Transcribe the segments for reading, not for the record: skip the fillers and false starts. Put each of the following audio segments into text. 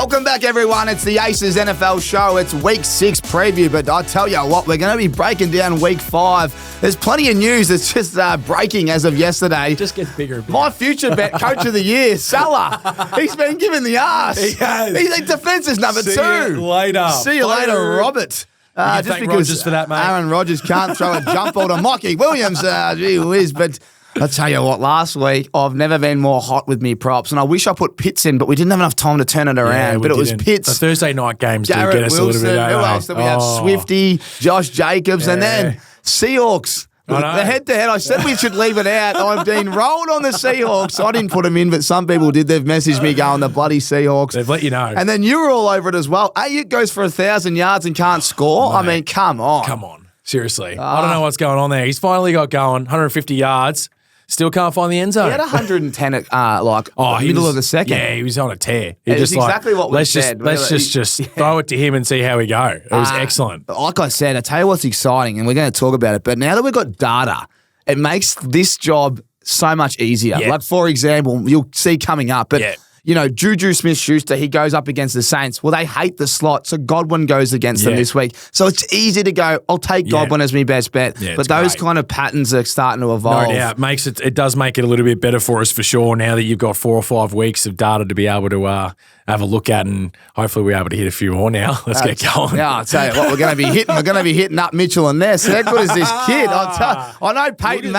Welcome back, everyone. It's the Aces NFL show. It's week 6 preview, but I tell you what, we're going to be breaking down week 5. There's plenty of news that's just breaking as of yesterday. It just gets bigger and bigger. My future bet coach of the year, Salah. He's been given the arse. He has. He's defense is number 2. See you later. See you later, Robert. Just thank Rodgers for that, mate. Aaron Rodgers can't throw a jump ball to Mocky Williams. Gee whiz, but I'll tell you what, last week, I've never been more hot with me props, and I wish I put Pitts in, but we didn't have enough time to turn it around. But it was Pitts. The Thursday night games did Garrett get us Wilson, a little bit. Who else did we have? Swifty, Josh Jacobs, and then Seahawks. The head-to-head, I said we should leave it out. I've been rolled on the Seahawks. I didn't put them in, but some people did. They've messaged me going, the bloody Seahawks. They've let you know. And then you were all over it as well. Ayuk goes for 1,000 yards and can't score. Mate, I mean, come on. Come on. Seriously. I don't know what's going on there. He's finally got going, 150 yards. Still can't find the end zone. He had 110 at middle of the second. Yeah, he was on a tear. It was exactly what we said. Let's just throw it to him and see how we go. It was excellent. Like I said, I tell you what's exciting, and we're going to talk about it, but now that we've got data, it makes this job so much easier. Yeah. Like, for example, you'll see coming up, but you know, Juju Smith-Schuster, he goes up against the Saints. Well, they hate the slot, so Godwin goes against them this week. So it's easy to go, I'll take Godwin as my best bet. Yeah, but those kind of patterns are starting to evolve. No doubt. It does make it a little bit better for us for sure now that you've got 4 or 5 weeks of data to be able to have a look at, and hopefully we're able to hit a few more now. Let's get going. Yeah, I'll tell you what, we're going to be hitting up Mitchell and Ness. How good is this kid? I know Peyton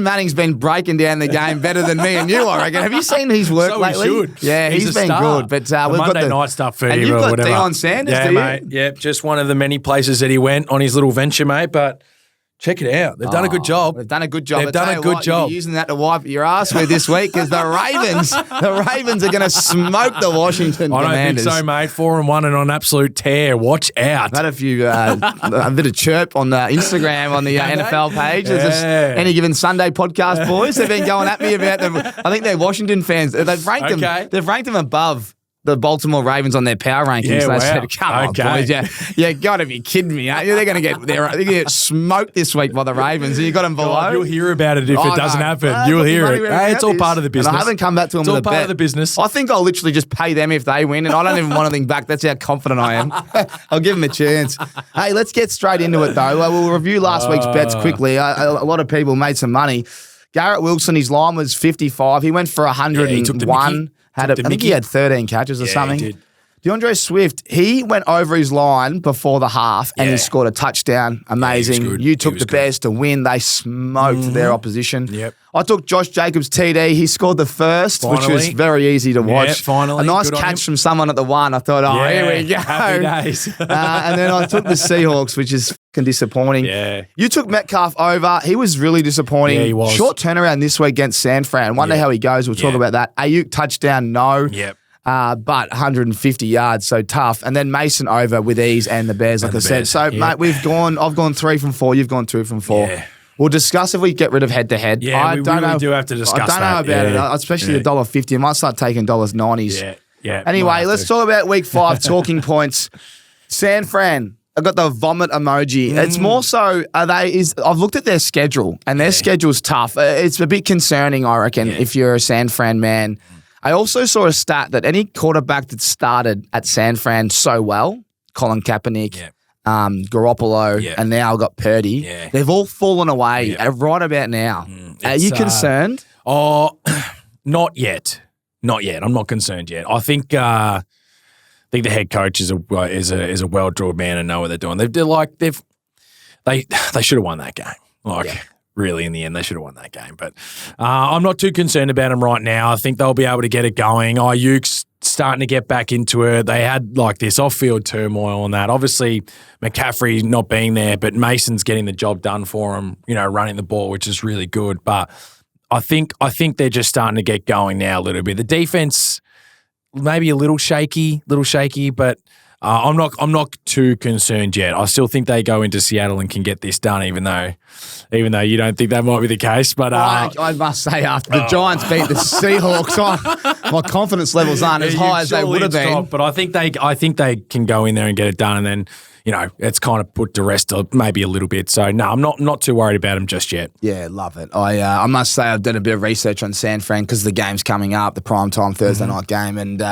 Manning's been breaking down the game better than me and you, I reckon. Have you seen his work lately? He should. Yeah, he's been good. But we've Monday got night stuff for and him you've or got whatever. Deion Sanders, yeah, do you? mate. Yeah, just one of the many places that he went on his little venture, mate. But check it out. They've done a good job. They've done a good job. They've done a good job. You're using that to wipe your ass with this week because the Ravens are going to smoke the Washington Commanders. I don't think so, mate. 4-1 and on absolute tear. Watch out. I've had a few, a bit of chirp on Instagram on the NFL page. There's Any Given Sunday podcast, boys. They've been going at me about them. I think they're Washington fans. They've ranked them. They've ranked them above the Baltimore Ravens on their power rankings. Yeah, they wow. said, come on, boys. You got to be kidding me. They're going to get smoked this week by the Ravens, and you got them below. God, you'll hear about it if it doesn't happen. You'll hear it. Hey, it's all part of the business. And I haven't come back to them with a bet. It's all part of the business. I think I'll literally just pay them if they win, and I don't even want anything back. That's how confident I am. I'll give them a chance. Hey, let's get straight into it, though. We'll review last week's bets quickly. A lot of people made some money. Garrett Wilson, his line was 55. He went for 101. I think he had 13 catches or something. He did. DeAndre Swift, he went over his line before the half and he scored a touchdown. Amazing. Yeah, you took the Bears to win. They smoked their opposition. Yep. I took Josh Jacobs TD. He scored the first, which was very easy to watch. Finally. A nice catch from someone at the 1. I thought, here we go. Happy days. And then I took the Seahawks, which is fucking disappointing. Yeah. You took Metcalf over. He was really disappointing. Yeah, he was. Short turnaround this week against San Fran. Wonder how he goes. We'll talk about that. Ayuk touchdown, no. Yep. But 150 yards, so tough. And then Mason over with ease and the Bears, like I said. So, mate, I've gone 3 from 4. You've gone 2 from 4. Yeah. We'll discuss if we get rid of head-to-head. Yeah, we really do have to discuss that. I don't know about it, especially the $1.50. I might start taking $90s. Yeah. Anyway, let's talk about week 5 talking points. San Fran. I got the vomit emoji. It's more so, I've looked at their schedule, and their schedule's tough. It's a bit concerning, I reckon, if you're a San Fran man. I also saw a stat that any quarterback that started at San Fran so well, Colin Kaepernick, Garoppolo, and now got Purdy, they've all fallen away right about now. Are you concerned? Not yet. Not yet. I'm not concerned yet. I think the head coach is a well-drilled man and know what they're doing. They should have won that game. Really, in the end, they should have won that game. But I'm not too concerned about them right now. I think they'll be able to get it going. Ayuk's starting to get back into it. They had this off-field turmoil on that. Obviously, McCaffrey not being there, but Mason's getting the job done for him, running the ball, which is really good. But I think they're just starting to get going now a little bit. The defense maybe a little shaky, but I'm not too concerned yet. I still think they go into Seattle and can get this done, even though you don't think that might be the case. But I must say, after the Giants beat the Seahawks, my confidence levels aren't as high as they would have been. But I think they can go in there and get it done, and then it's kind of put to rest maybe a little bit. So no, I'm not too worried about them just yet. Yeah, love it. I must say I've done a bit of research on San Fran because the game's coming up, the primetime Thursday night game, and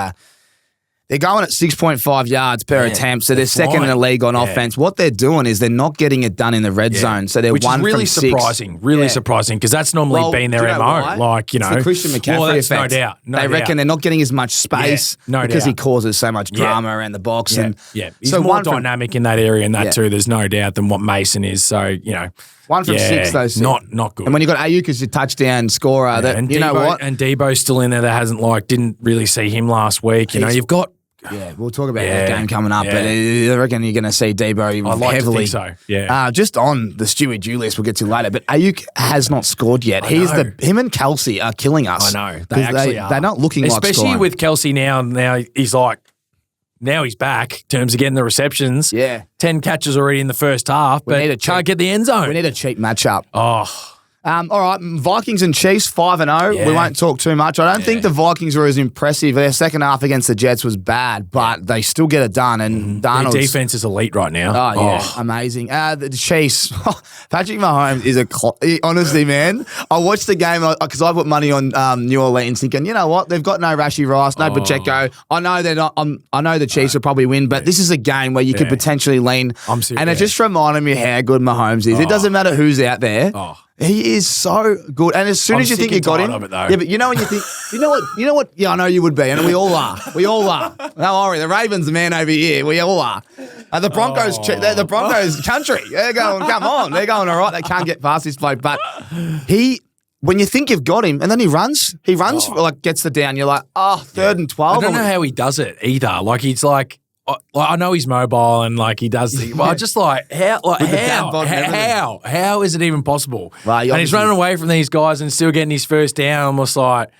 They're going at 6.5 yards per attempt, so they're second in the flying. league on offense. What they're doing is they're not getting it done in the red zone, so they're Which one is really from six. surprising, surprising, because that's normally been their do you know MO. why? Like, you know, It's the Christian McCaffrey well, that's effect. no doubt. No they reckon doubt. they're not getting as much space because he causes so much drama around the box. Yeah, And he's so more dynamic in that area and that too. There's no doubt than what Mason is. So, you know, one from six, though. Not good. And when you got Ayuk as your touchdown scorer, and you know Debo, what? And Debo's still in there that hasn't didn't really see him last week. You know, you've got. Yeah, we'll talk about that game coming up, but I reckon you're going to see Debo heavily. To think so. Yeah. Just on the Stewie Julius, we'll get to later, but Ayuk has not scored yet. Him and Kelsey are killing us. I know. They actually are. They're not looking like Especially scoring. with Kelsey now he's like, now he's back in terms of getting the receptions. Yeah. 10 catches already in the first half, but can't get the end zone. We need a cheap matchup. Oh. All right, Vikings and Chiefs 5-0. Yeah. We won't talk too much. I don't think the Vikings were as impressive. Their second half against the Jets was bad, but they still get it done. And Darnold's Their defense is elite right now. Oh, yeah. Amazing. The Chiefs. Patrick Mahomes is honestly, man, I watched the game because I put money on New Orleans thinking, you know what? They've got no Rashee Rice, no Pacheco. I know they're not. I know the Chiefs will probably win, but this is a game where you could potentially lean. I'm serious. And it just reminded me how good Mahomes is. It doesn't matter who's out there. He is so good, and as soon as you think you got him, yeah. But you know when you think, you know what? Yeah, I know you would be, and we all are. We all are. Don't worry, the Ravens, the man over here. We all are. The Broncos, they're the Broncos country. They're going, come on, they're going all right. They can't get past this bloke, but when you think you've got him, and then he runs, like gets the down. You're like, 3rd and 12. I don't know how he does it either. Like he's like. I know he's mobile and like he does the. Well, just like how is it even possible? Well, and he's running away from these guys and still getting his first down. Almost like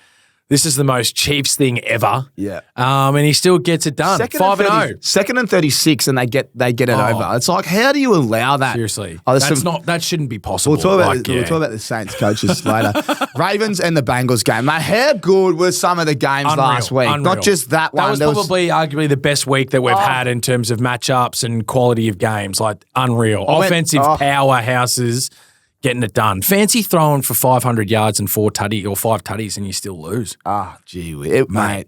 this is the most Chiefs thing ever. Yeah. And he still gets it done. 5-0. 2nd and 36, and they get it over. It's like, how do you allow that? Seriously, that shouldn't be possible. We'll talk about the Saints coaches later. Ravens and the Bengals game. Mate, how good were some of the games last week? Unreal. Not just that one. That was probably arguably the best week that we've had in terms of matchups and quality of games. Like unreal. Offensive powerhouses. Getting it done. Fancy throwing for 500 yards and 5 tutties and you still lose. Gee, mate.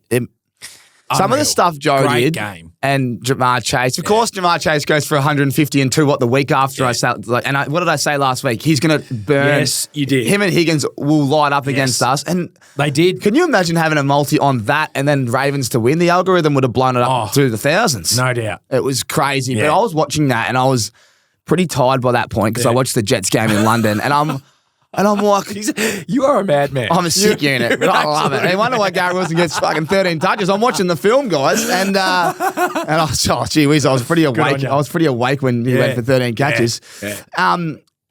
Some of the stuff Joe did game. And Jamar Chase. Of course, Jamar Chase goes for 150 and 2 the week after I said. What did I say last week? He's going to burn. Yes, you did. Him and Higgins will light up against us. And they did. Can you imagine having a multi on that and then Ravens to win? The algorithm would have blown it up to the thousands. No doubt. It was crazy. Yeah. But I was watching that and I was pretty tired by that point because I watched the Jets game in London and I'm like, you are a madman. I'm a sick unit, but I love it. I wonder why Gary Wilson gets fucking 13 touches. I'm watching the film, guys, and I was, gee whiz, I was pretty awake. I was pretty awake when he went for 13 catches. Yeah.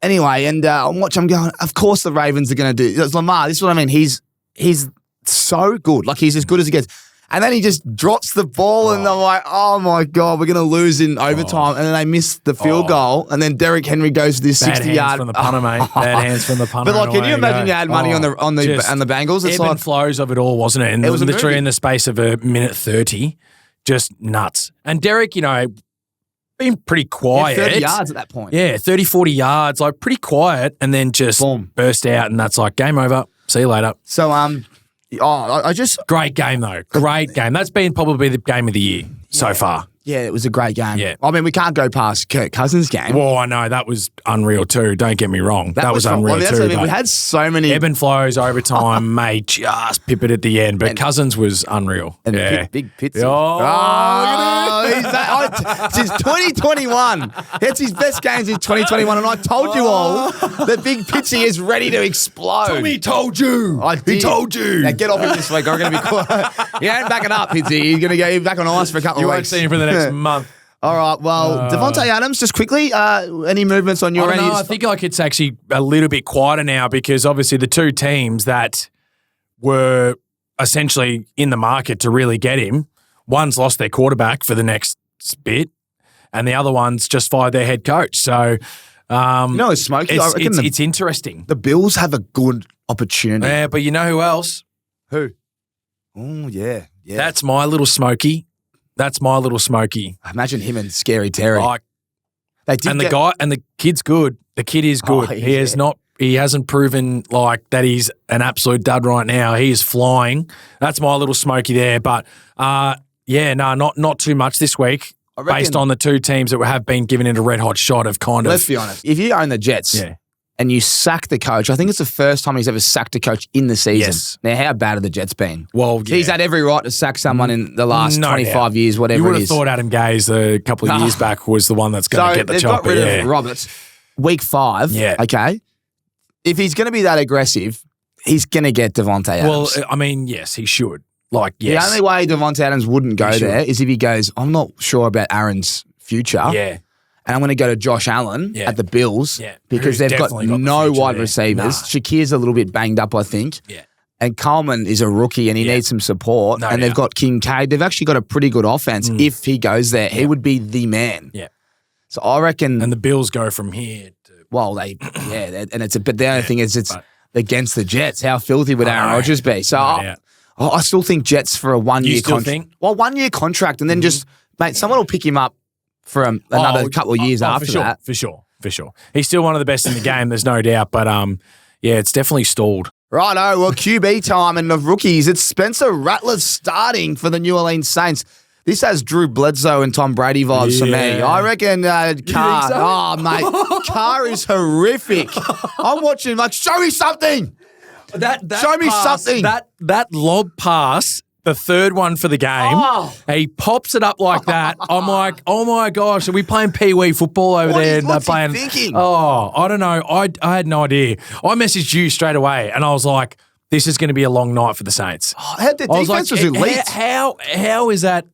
Anyway, and I'm watching. I'm going. Of course, the Ravens are going to do. It's Lamar. This is what I mean. He's so good. Like he's as good as he gets. And then he just drops the ball, and I'm like, oh, my God, we're going to lose in overtime. And then they miss the field goal, and then Derrick Henry goes to this 60-yard. Bad hands from the punter, mate. Bad hands from the punter. But, like, can you imagine you had money on the Bengals? It's like flows of it all, wasn't it? And it was literally in the space of a minute 30. Just nuts. And Derrick, been pretty quiet. 30 yards at that point. Yeah, 30, 40 yards, like pretty quiet, and then just burst out, and that's like, game over. See you later. So, great game though. Great game. That's been probably the game of the year so far. Yeah, it was a great game. Yeah. I mean, we can't go past Kirk Cousins' game. Well, I know that was unreal too. Don't get me wrong. That was unreal too. We had so many ebb and flows overtime. May just pip it at the end, but Cousins was unreal. And big Pitsy. Since 2021, it's his best game since 2021, and I told you all that Big Pitsy is ready to explode. Tommy told you. He told you. Now get off him this week. I'm going to be quiet. You ain't backing up, Pitsy. He's going to go back on ice for a couple of weeks. You won't see him for the next month. All right. Well, Devontae Adams, just quickly, any movements on your end? I think like it's actually a little bit quieter now because obviously the two teams that were essentially in the market to really get him, one's lost their quarterback for the next bit, and the other one's just fired their head coach. So, it's Smokey. It's interesting. The Bills have a good opportunity. Yeah, but you know who else? Who? Oh, yeah. That's my little Smokey. Imagine him and Scary Terry. The kid's good. The kid is good. He hasn't proven like that he's an absolute dud right now. He is flying. That's my little Smokey there. But Yeah, no, not too much this week. Based on the two teams that have been given it a red hot shot of kind of. Let's be honest. If you own the Jets and you sack the coach, I think it's the first time he's ever sacked a coach in the season. Yes. Now, how bad have the Jets been? Well, he's had every right to sack someone in the last 25 years, whatever it is. You would have thought Adam Gaze a couple of years back was the one that's going to get the chop. They've got rid of Roberts. Week 5, okay? If he's going to be that aggressive, he's going to get Devontae Adams. Well, I mean, yes, he should. Like, yes. The only way Devontae Adams wouldn't go there is if he goes, I'm not sure about Aaron's future. Yeah. And I'm going to go to Josh Allen at the Bills because they've got no wide receivers. Shakir's a little bit banged up, I think. Yeah. And Coleman is a rookie and he needs some support. And they've got Kincaid. They've actually got a pretty good offense. If he goes there, he would be the man. Yeah. So I reckon. And the Bills go from here to. Well, but the only thing is it's against the Jets. How filthy would Aaron Rodgers be? So I still think Jets for a 1 year contract. Well, 1 year contract and then just, mate, someone will pick him up for another couple of years after that. For sure. He's still one of the best in the game, there's no doubt. But, it's definitely stalled. Righto, well, QB time and the rookies. It's Spencer Rattler starting for the New Orleans Saints. This has Drew Bledsoe and Tom Brady vibes for me. I reckon Carr. So? Oh, mate. Carr is horrific. I'm watching like, show me something. Show me something. That lob pass, the third one for the game, he pops it up like that. I'm like, oh my gosh, are we playing Pee-wee football over there? What's he thinking? Oh, I don't know. I had no idea. I messaged you straight away and I was like, this is going to be a long night for the Saints. The defense was elite. How is that?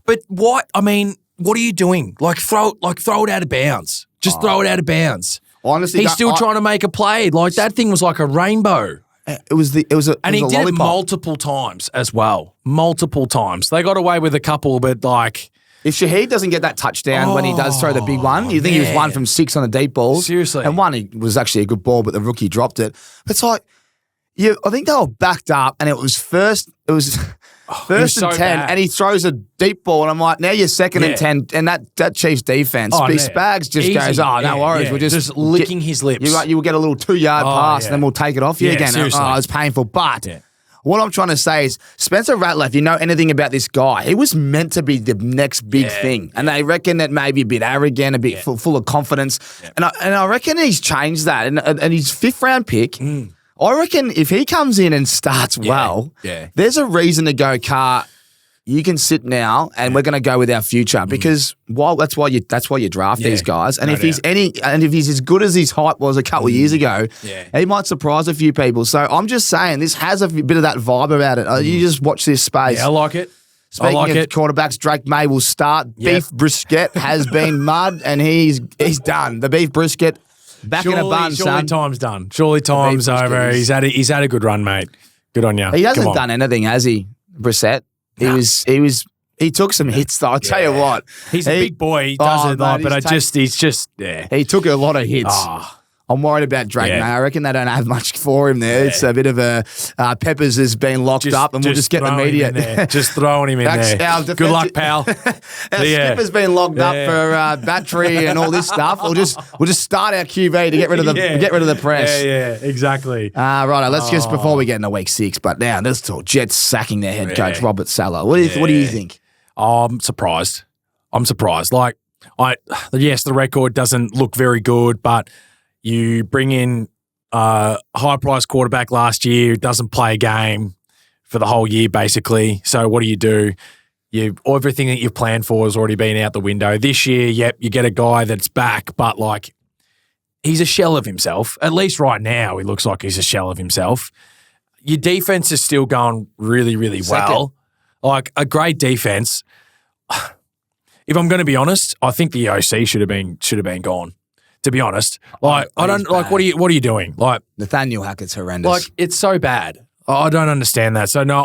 But what? I mean, what are you doing? Like throw it out of bounds. Just throw it out of bounds. Honestly, he's still trying to make a play. Like that thing was like a rainbow. It was a and he did lollipop. It multiple times as well. Multiple times. They got away with a couple, but like if Shaheed doesn't get that touchdown when he does throw the big one, you think he was 1 from 6 on the deep balls. Seriously, and one he was actually a good ball, but the rookie dropped it. It's like I think they were backed up, and it was first and 10, and he throws a deep ball, and I'm like, now you're 2nd and 10, and that Chiefs defense, Spags just goes, no worries, we're just licking his lips. You will get a little 2-yard pass, and then we'll take it off you again. Seriously. It's painful, but what I'm trying to say is Spencer Rattler, if you know anything about this guy, he was meant to be the next big thing, and they reckon that maybe a bit arrogant, a bit full of confidence, and I reckon he's changed that, and his 5th round pick. I reckon if he comes in and starts well, there's a reason to go, Carr, you can sit now and we're going to go with our future because that's why you draft these guys. And if he's as good as his hype was a couple of years ago, he might surprise a few people. So I'm just saying this has a bit of that vibe about it. You just watch this space. Yeah, I like it. Speaking of quarterbacks, Drake May will start. Beef brisket has been mud and he's done. The beef brisket. Back in a bun, son. Surely time's done. Surely time's over. He's had a good run, mate. Good on you. He hasn't done anything, has he, Brissett? He took some hits, though. I'll tell you what. He's a big boy. He does it, but he's just. He took a lot of hits. I'm worried about Drake May. I reckon they don't have much for him there. It's a bit of a Peppers has been locked up, and we'll just get the media. Just throwing him in there. Good luck, pal. Our skipper's been locked up for battery and all this stuff. We'll just start our QB to get rid of the press. Yeah, exactly. Right. Let's just before we get into week 6. But now let's talk Jets sacking their head coach Robert Saleh. What do you think? I'm surprised. Like, yes, the record doesn't look very good, but. You bring in a high-priced quarterback last year who doesn't play a game for the whole year, basically. So what do? Everything that you've planned for has already been out the window. This year, you get a guy that's back, but like he's a shell of himself. At least right now, he looks like he's a shell of himself. Your defense is still going really, really well. Like a great defense. If I'm going to be honest, I think the OC should have been gone. To be honest, like I don't like. What are you doing? Like Nathaniel Hackett's horrendous. Like it's so bad. I don't understand that. So no,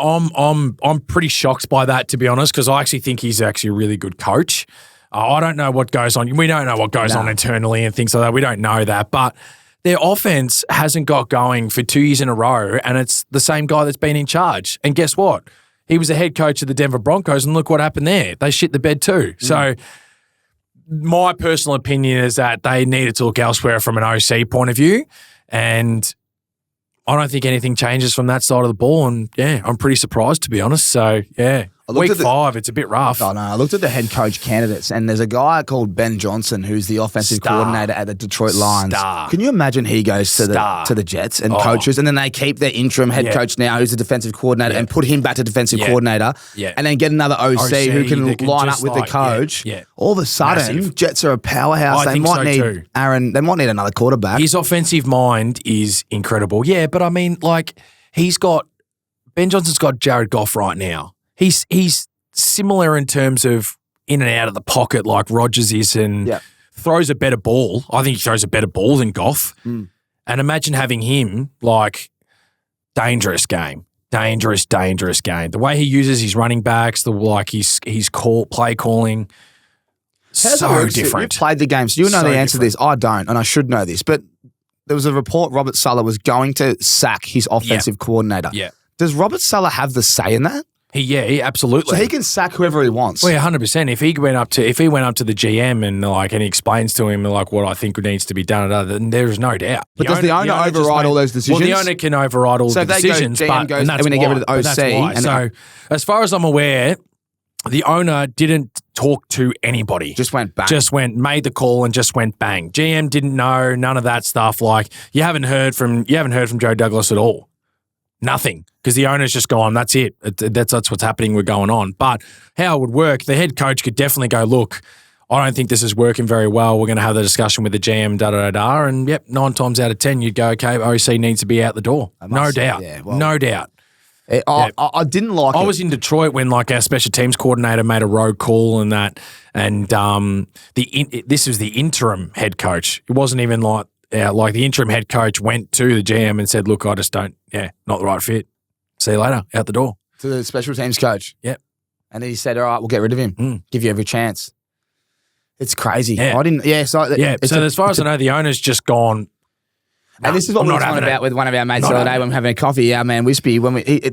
I'm pretty shocked by that, to be honest, because I actually think he's actually a really good coach. I don't know what goes on. We don't know what goes on internally and things like that. We don't know that, but their offense hasn't got going for 2 years in a row, and it's the same guy that's been in charge. And guess what? He was the head coach of the Denver Broncos, and look what happened there. They shit the bed too. So. My personal opinion is that they needed to look elsewhere from an OC point of view, and I don't think anything changes from that side of the ball. And I'm pretty surprised, to be honest. So Week 5, it's a bit rough. Oh, no, I looked at the head coach candidates, and there's a guy called Ben Johnson who's the offensive coordinator at the Detroit Lions. Can you imagine he goes to the Jets and coaches, and then they keep their interim head coach now, who's the defensive coordinator, and put him back to defensive coordinator, and then get another OC who can line up with the coach. All of a sudden, Jets are a powerhouse. They might need Aaron. They might need another quarterback. His offensive mind is incredible. Yeah, but I mean, like, Ben Johnson's got Jared Goff right now. He's similar in terms of in and out of the pocket like Rodgers is, and throws a better ball. I think he throws a better ball than Goff. And imagine having him, like, dangerous game. Dangerous game. The way he uses his running backs, his play calling, so different. You played the game, so you know the answer to this. I don't, and I should know this, but there was a report Robert Saleh was going to sack his offensive coordinator. Yeah. Does Robert Saleh have the say in that? He absolutely. So he can sack whoever he wants. Well, 100%. If he went up to the GM and he explains to him like what I think needs to be done, then there is no doubt. But does the owner override all those decisions? Well, the owner can override all the decisions, and that's when they get rid of the OC. So, as far as I'm aware, the owner didn't talk to anybody. Just went bang. Made the call and just went bang. GM didn't know, none of that stuff. Like, you haven't heard from Joe Douglas at all. Nothing, because the owner's just gone, that's it. That's what's happening, we're going on. But how it would work, the head coach could definitely go, look, I don't think this is working very well. We're going to have the discussion with the GM, and 9 times out of 10, you'd go, okay, OC needs to be out the door. No doubt. No doubt. I didn't like it. I was in Detroit when like our special teams coordinator made a road call and that, and this was the interim head coach. It wasn't even like the interim head coach went to the GM and said, look, I just don't, not the right fit. See you later, out the door. To the special teams coach. Yep. And then he said, all right, we'll get rid of him. Give you every chance. It's crazy. Yeah. I didn't, so as far as I know, the owner's just gone. And this is what we were talking about with one of our mates the other day when we were having a coffee. Our man Wispy,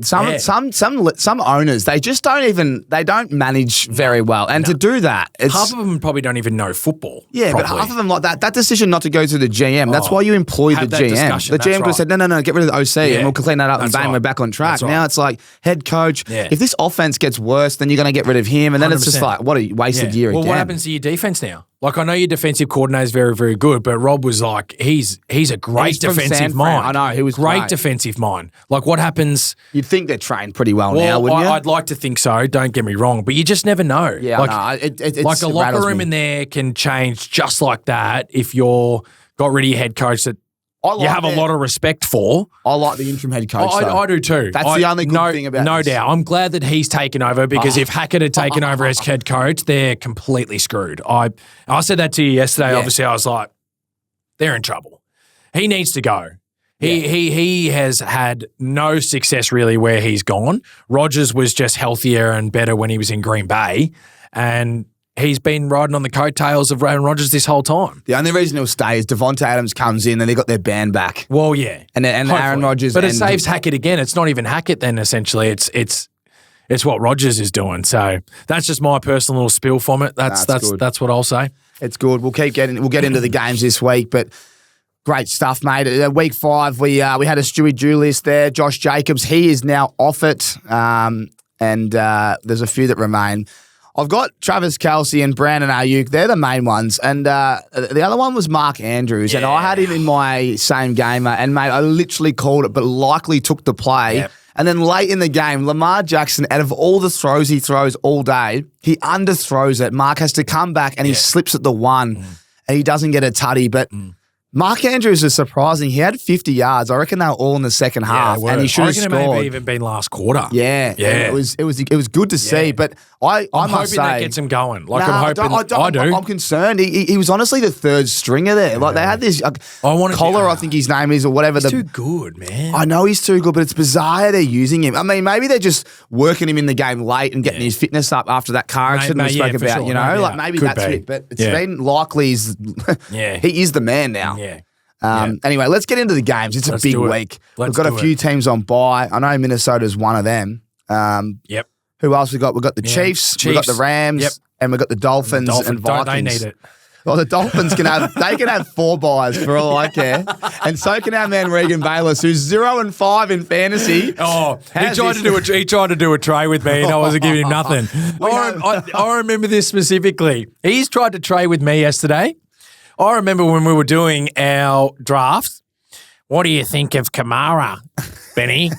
some owners, they just don't manage very well. And to do that, half of them probably don't even know football. Yeah, properly. But half of them like that decision not to go to the GM. That's why you employ the GM. The GM could have said, no, get rid of the OC and we'll clean that up and bang, we're back on track. Now it's like, head coach, if this offense gets worse, then you're going to get rid of him. And then 100%. It's just like, what a wasted year again. Well, what happens to your defense now? Like, I know your defensive coordinator is very, very good, but Rob was like, he's a great defensive mind. I know, he was great defensive mind. Like, what happens? You'd think they're trained pretty well now, wouldn't you? I'd like to think so. Don't get me wrong, but you just never know. Yeah, like, it's like a locker room in there can change just like that if you're got rid of your head coach that you have a lot of respect for. I like the interim head coach. I do too. That's the only good thing about this. No doubt. I'm glad that he's taken over because if Hackett had taken over as head coach, they're completely screwed. I said that to you yesterday. Yeah. Obviously, I was like, they're in trouble. He needs to go. He has had no success really where he's gone. Rodgers was just healthier and better when he was in Green Bay, and he's been riding on the coattails of Aaron Rodgers this whole time. The only reason he'll stay is Devontae Adams comes in and they got their band back. Well, yeah. And Aaron Rodgers. But it saves Hackett again. It's not even Hackett then, essentially. It's what Rodgers is doing. So that's just my personal little spiel from it. That's what I'll say. It's good. We'll get into the games this week, but great stuff, mate. Week 5, we had a Stewie Julius there. Josh Jacobs, he is now off it. And there's a few that remain. I've got Travis Kelce and Brandon Ayuk. They're the main ones. And the other one was Mark Andrews. Yeah. And I had him in my same gamer. And, mate, I literally called it, but likely took the play. Yep. And then late in the game, Lamar Jackson, out of all the throws he throws all day, he underthrows it. Mark has to come back and he slips at the 1 and he doesn't get a tutty. But Mark Andrews is surprising. He had 50 yards. I reckon they were all in the second half, and he should have scored. It may have even been last quarter. Yeah. It was good to see. But I'm hoping say, that gets him going. Like I'm hoping. I do. I'm concerned. He was honestly the third stringer there. Like they had this Collar, I think his name is, or whatever. He's too good, man. I know he's too good, but it's bizarre how they're using him. I mean, maybe they're just working him in the game late and getting his fitness up after that car accident we spoke about. Sure. Like maybe that's it. But it's been likely he is the man now. Yeah. Anyway, let's get into the games. It's a big week. We've got a few teams on bye. I know Minnesota's one of them. Who else we got? We've got the Chiefs. We've got the Rams. And we've got the Dolphins and Vikings. Don't they need it? Well, the Dolphins can have 4 buys for all I care, and so can our man Regan Bayless, who's 0-5 in fantasy. Oh, he tried to do a trade with me, and I wasn't giving him nothing. I remember this specifically. He's tried to trade with me yesterday. I remember when we were doing our draft. What do you think of Kamara, Benny?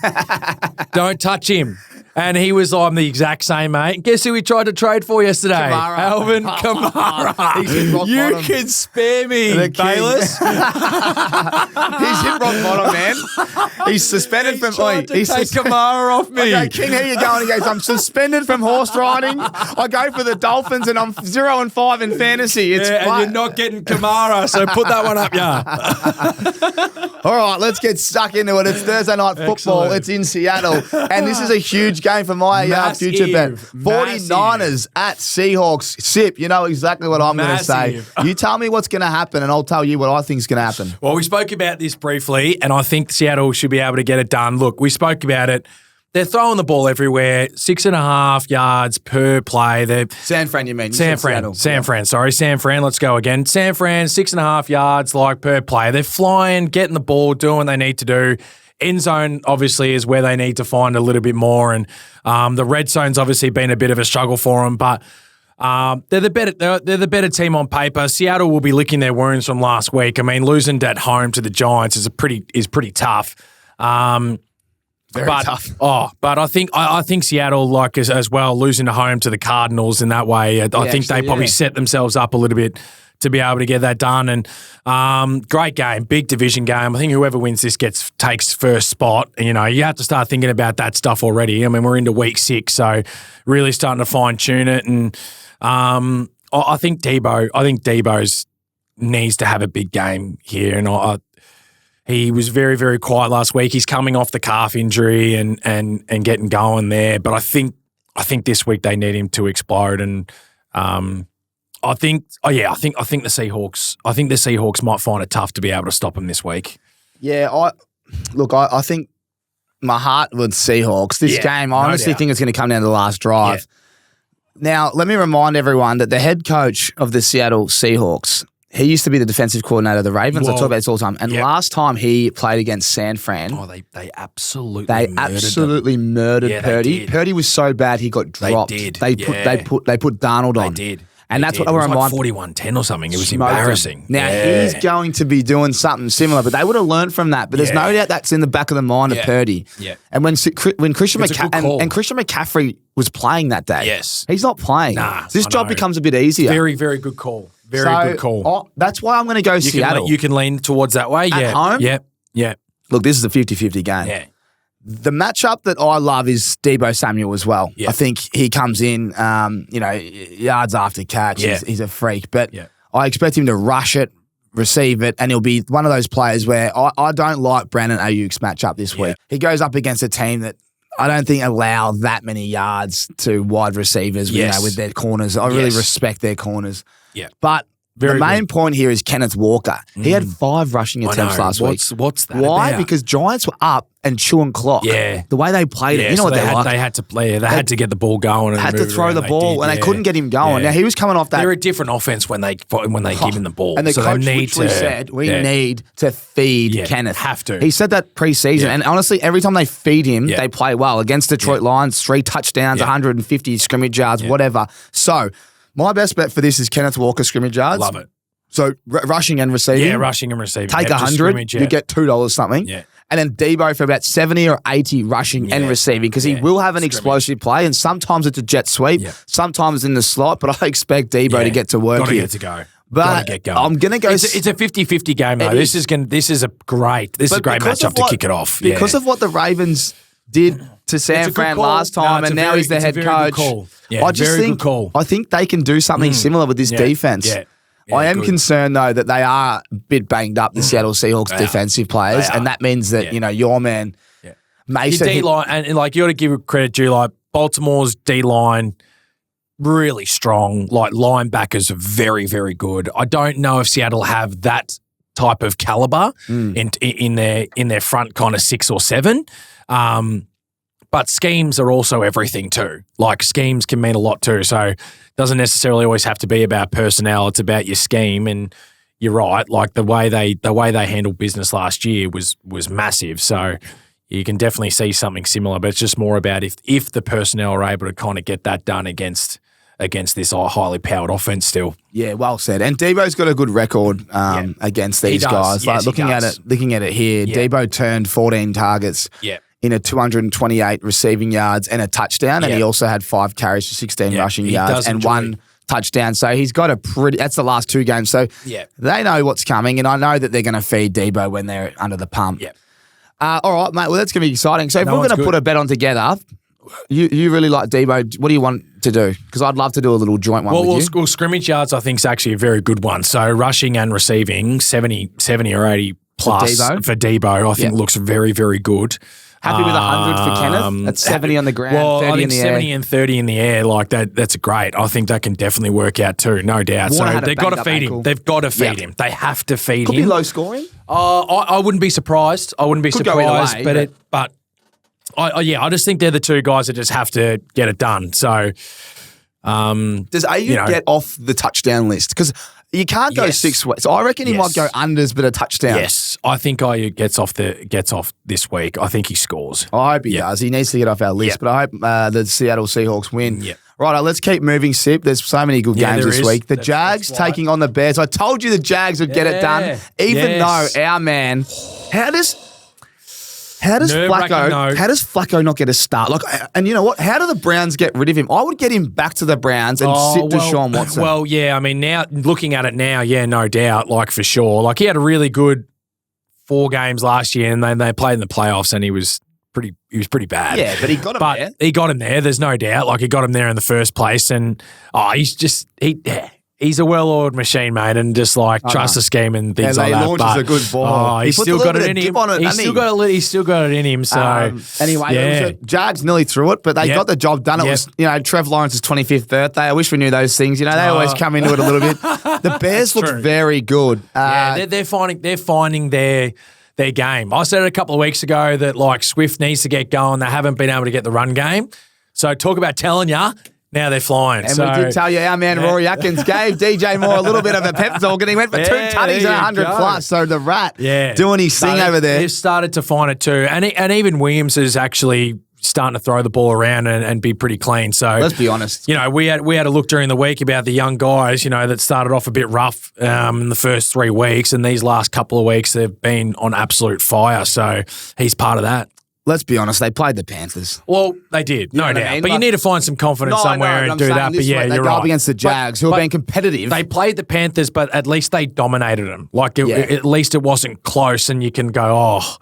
Don't touch him. And he was like, I'm the exact same, mate. Guess who he tried to trade for yesterday? Kamara. Alvin Kamara. You can spare me, Bayless. He's hit rock bottom, man. He's suspended from... He's take Kamara off me. Okay, King, here you go. And he goes, I'm suspended from horse riding. I go for the Dolphins and I'm 0-5 in fantasy. And you're not getting Kamara, so put that one up, yeah. All right, let's get stuck into it. It's Thursday night football. Excellent. It's in Seattle. And this is a huge game for my future bet. 49ers at Seahawks. Sip, you know exactly what I'm going to say. You tell me what's going to happen, and I'll tell you what I think is going to happen. Well, we spoke about this briefly, and I think Seattle should be able to get it done. Look, we spoke about it. They're throwing the ball everywhere, 6.5 yards per play. San Fran, you mean? San Fran. Let's go again. San Fran, 6.5 yards per play. They're flying, getting the ball, doing what they need to do. End zone, obviously, is where they need to find a little bit more. And the red zone's obviously been a bit of a struggle for them. But they're the better team on paper. Seattle will be licking their wounds from last week. I mean, losing at home to the Giants is pretty tough. Very tough. But I think Seattle, like as well, losing at home to the Cardinals in that way, I think they probably set themselves up a little bit to be able to get that done. And great game, big division game. I think whoever wins this takes first spot. You know, you have to start thinking about that stuff already. I mean, we're into week 6, so really starting to fine tune it. And I think Debo's needs to have a big game here. And he was very, very quiet last week. He's coming off the calf injury and getting going there. But I think this week they need him to explode. And I think the Seahawks might find it tough to be able to stop him this week. Yeah, I think my heart with Seahawks. This game, I honestly think it's going to come down to the last drive. Yeah. Now, let me remind everyone that the head coach of the Seattle Seahawks, he used to be the defensive coordinator of the Ravens. I talk about this all the time. And last time he played against San Fran, they absolutely murdered Purdy. Purdy was so bad he got dropped. They put Darnold on. They did. And that's what I remember. Like 41-10 or something. It was embarrassing. Now, he's going to be doing something similar, but they would have learned from that. But there's no doubt that's in the back of the mind of Purdy. Yeah. And when Christian McCaffrey was playing that day, he's not playing. This job becomes a bit easier. Very, very good call. Good call. That's why I'm going to go Seattle. You can lean towards that way. At home? Yeah. Look, this is a 50-50 game. Yeah. The matchup that I love is Deebo Samuel as well. Yeah. I think he comes in, yards after catch. Yeah. He's a freak. But I expect him to rush it, receive it, and he'll be one of those players where I don't like Brandon Ayuk's matchup this week. He goes up against a team that I don't think allow that many yards to wide receivers with their corners. I really respect their corners. Yeah. But the main point here is Kenneth Walker. He had 5 rushing attempts last week. What's that Why? about? Because Giants were up and chewing clock. Yeah. The way they played it. You know what they're like. They had to play. They had to get the ball going. And had to throw the ball, and they couldn't get him going. Now, he was coming off that. They're a different offense when they give him the ball. And the coach literally said, we need to feed Kenneth. Have to. He said that preseason. And honestly, every time they feed him, they play well. Against Detroit Lions, 3 touchdowns, 150 scrimmage yards, whatever. So, my best bet for this is Kenneth Walker scrimmage yards. Love it. So rushing and receiving. Yeah, rushing and receiving. Take 100, you get $2 something. Yeah. And then Debo for about 70 or 80 rushing and receiving because he will have an explosive play and sometimes it's a jet sweep, sometimes in the slot, but I expect Debo to get to work here. Got to get to go. But get going. I'm going to go... It's a 50-50 game though. This is a great matchup to kick it off. Because of what the Ravens did to San Fran last time and now he's the head coach. I think they can do something similar with this defense. Yeah. I am concerned, though, that they are a bit banged up, the Seattle Seahawks defensive players, and that means that, your man, Mason... Your D-line, and you got to give credit due, like, Baltimore's D-line, really strong. Like, linebackers are very, very good. I don't know if Seattle have that type of caliber in their front kind of 6 or 7. But But schemes are also everything too. Like schemes can mean a lot too. So it doesn't necessarily always have to be about personnel. It's about your scheme. And you're right. Like the way they handled business last year was massive. So you can definitely see something similar. But it's just more about if the personnel are able to kind of get that done against this highly powered offense still. Yeah, well said. And Debo's got a good record against these guys. Yes, like looking at it here, Debo turned 14 targets in a 228 receiving yards and a touchdown, and he also had 5 carries for 16 rushing yards and 1 touchdown. So he's got that's the last 2 games. So they know what's coming, and I know that they're going to feed Debo when they're under the pump. Yeah. All right, mate. Well, that's going to be exciting. So if we're going to put a bet on together, you really like Debo. What do you want to do? Because I'd love to do a little joint one with you. Well, scrimmage yards I think is actually a very good one. So rushing and receiving, 70 or 80 plus for Debo I think looks very, very good. Happy with 100 for Kenneth? That's 70 on the ground, 30 in the air. 70 and 30 in the air, like that's great. I think that can definitely work out too, no doubt. So they've got to feed him. They've got to feed him. They have to feed him. Could be low scoring. I wouldn't be surprised. I wouldn't be surprised. I just think they're the 2 guys that just have to get it done. So, does Ayuk get off the touchdown list? Because you can't go 6 weeks. So I reckon he might go unders, but a touchdown. Yes, I think Ayuk gets off this week. I think he scores. I hope he does. He needs to get off our list, but I hope the Seattle Seahawks win. Yeah. Right, let's keep moving, Sip. There's so many good games this week. The Jags taking on the Bears. I told you the Jags would get it done, even though our man, how does Flacco not get a start? Like, and you know what? How do the Browns get rid of him? I would get him back to the Browns and sit Deshaun Watson. Well, yeah. I mean, now looking at it now, no doubt, like for sure. Like he had a really good 4 games last year, and then they played in the playoffs, and he was pretty bad. Yeah, but he got him there. He got him there. There's no doubt. Like he got him there in the first place, and he's a well-oiled machine, mate, and just like trust the scheme and things like that. He launches a good ball. He's still got it in him. He's still got it in him. So anyway, Jags nearly threw it, but they got the job done. It was Trev Lawrence's 25th birthday. I wish we knew those things. They always come into it a little bit. The Bears look very good. They're finding their game. I said it a couple of weeks ago that like Swift needs to get going. They haven't been able to get the run game. So talk about telling you. Now they're flying. And we did tell you our man Rory Atkins gave DJ Moore a little bit of a pep talk, and he went for 2 tutties and 100 plus. So the Rat doing his thing over there. They've started to find it too. And even Williams is actually starting to throw the ball around and be pretty clean. So let's be honest. We had a look during the week about the young guys, that started off a bit rough in the first 3 weeks, and these last couple of weeks they've been on absolute fire. So he's part of that. Let's be honest, they played the Panthers. Well, they did, no doubt. I mean? But you need to find some confidence somewhere and do that. But you're right. Go up against the Jags, who have been competitive. They played the Panthers, but at least they dominated them. Like, at least it wasn't close, and you can go, oh,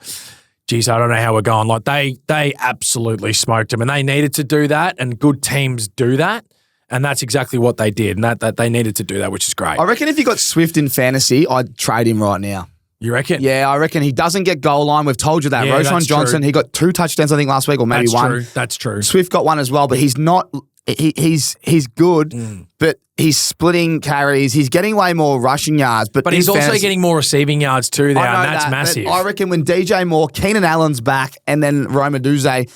geez, I don't know how we're going. Like, they absolutely smoked them, and they needed to do that, and good teams do that. And that's exactly what they did, and that they needed to do that, which is great. I reckon if you got Swift in fantasy, I'd trade him right now. You reckon? Yeah, I reckon he doesn't get goal line. We've told you that. Yeah, Roshan Johnson, he got 2 touchdowns, I think, last week, or maybe one. That's true. Swift got 1 as well, but he's not. He's good, but he's splitting carries. He's getting way more rushing yards, but he's also getting more receiving yards too there, and that's massive. I reckon when DJ Moore, Keenan Allen's back, and then Roma Duze,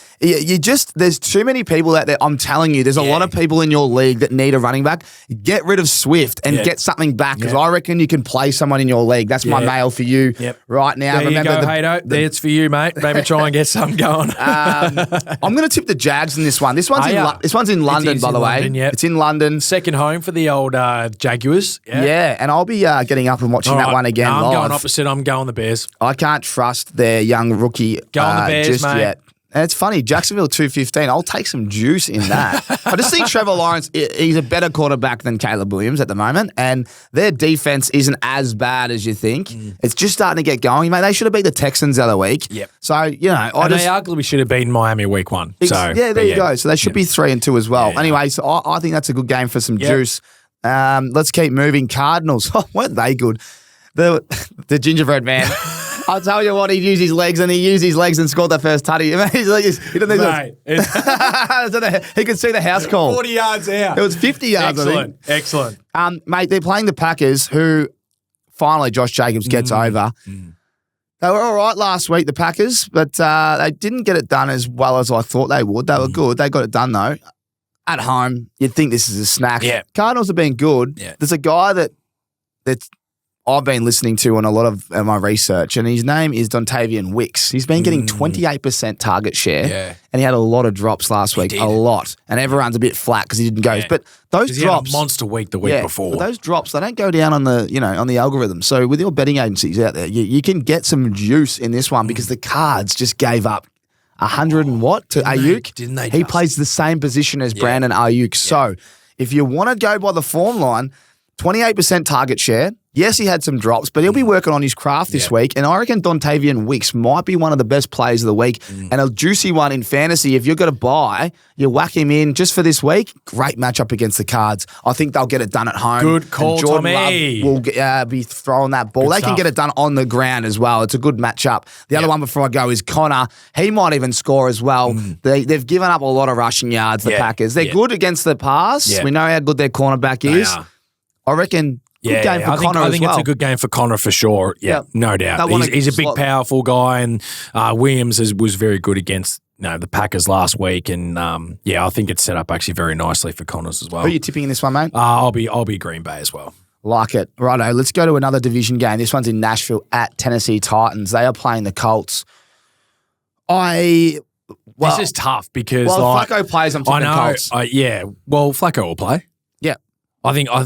there's too many people out there. I'm telling you, there's a lot of people in your league that need a running back. Get rid of Swift and get something back, because I reckon you can play someone in your league. That's my mail for you right now. There Remember you go, Hato. It's for you, mate. Maybe try and get something going. I'm going to tip the Jags in this one. This one's in London, by the way. It's in London. Second home for the old Jaguars. Yeah, and I'll be getting up and watching that one again live. I'm going opposite. I'm going the Bears. I can't trust their young rookie going the Bears, just mate. yet. And it's funny, Jacksonville 215. I'll take some juice in that. I just think Trevor Lawrence, he's a better quarterback than Caleb Williams at the moment, and their defense isn't as bad as you think. It's just starting to get going, mate. They should have beat the Texans the other week. Yep. So, they arguably should have beaten Miami week 1. So there you go. So they should be 3-2 as well. Yeah. Anyway, so I think that's a good game for some juice. Let's keep moving. Cardinals. Weren't they good? The gingerbread man. I'll tell you what, he used his legs and scored the first tutty. He could see the house call. 40 yards out. It was 50 yards, Excellent. Mate, they're playing the Packers, who finally Josh Jacobs gets over. They were all right last week, the Packers, but they didn't get it done as well as I thought they would. They were good. They got it done, though. At home, you'd think this is a snack. Yeah. Cardinals have been good. Yeah. There's a guy that's I've been listening to on a lot of my research, and his name is Dontavian Wicks. He's been getting 28% target share, and he had a lot of drops last week, a lot. And everyone's a bit flat because he didn't go. But those drops, he had a monster week the week before. But those drops, they don't go down on the algorithm. So with your betting agencies out there, you can get some juice in this one because the Cards just gave up 100 and what to Ayuk? Didn't they? He plays the same position as Brandon Ayuk. So if you want to go by the form line, 28% target share. Yes, he had some drops, but he'll be working on his craft this week. And I reckon Dontavian Wicks might be one of the best plays of the week and a juicy one in fantasy. If you're going to buy, you whack him in just for this week. Great matchup against the Cards. I think they'll get it done at home. Good call, and Jordan Tommy. Love will be throwing that ball. They can get it done on the ground as well. It's a good matchup. The other one before I go is Connor. He might even score as well. They've given up a lot of rushing yards, the Packers. They're good against the pass. We know how good their cornerback is. I reckon good game for Connor I think as well. it's a good game for Connor for sure. Yeah, no doubt. He's a big, powerful guy, and Williams was very good against the Packers last week, and I think it's set up actually very nicely for Connors as well. Who are you tipping in this one, mate? I'll be Green Bay as well. Like it. Righto, let's go to another division game. This one's in Nashville at Tennessee Titans. They are playing the Colts. This is tough because Flacco plays, I'm tipping the Colts. Flacco will play. Yeah. I think, I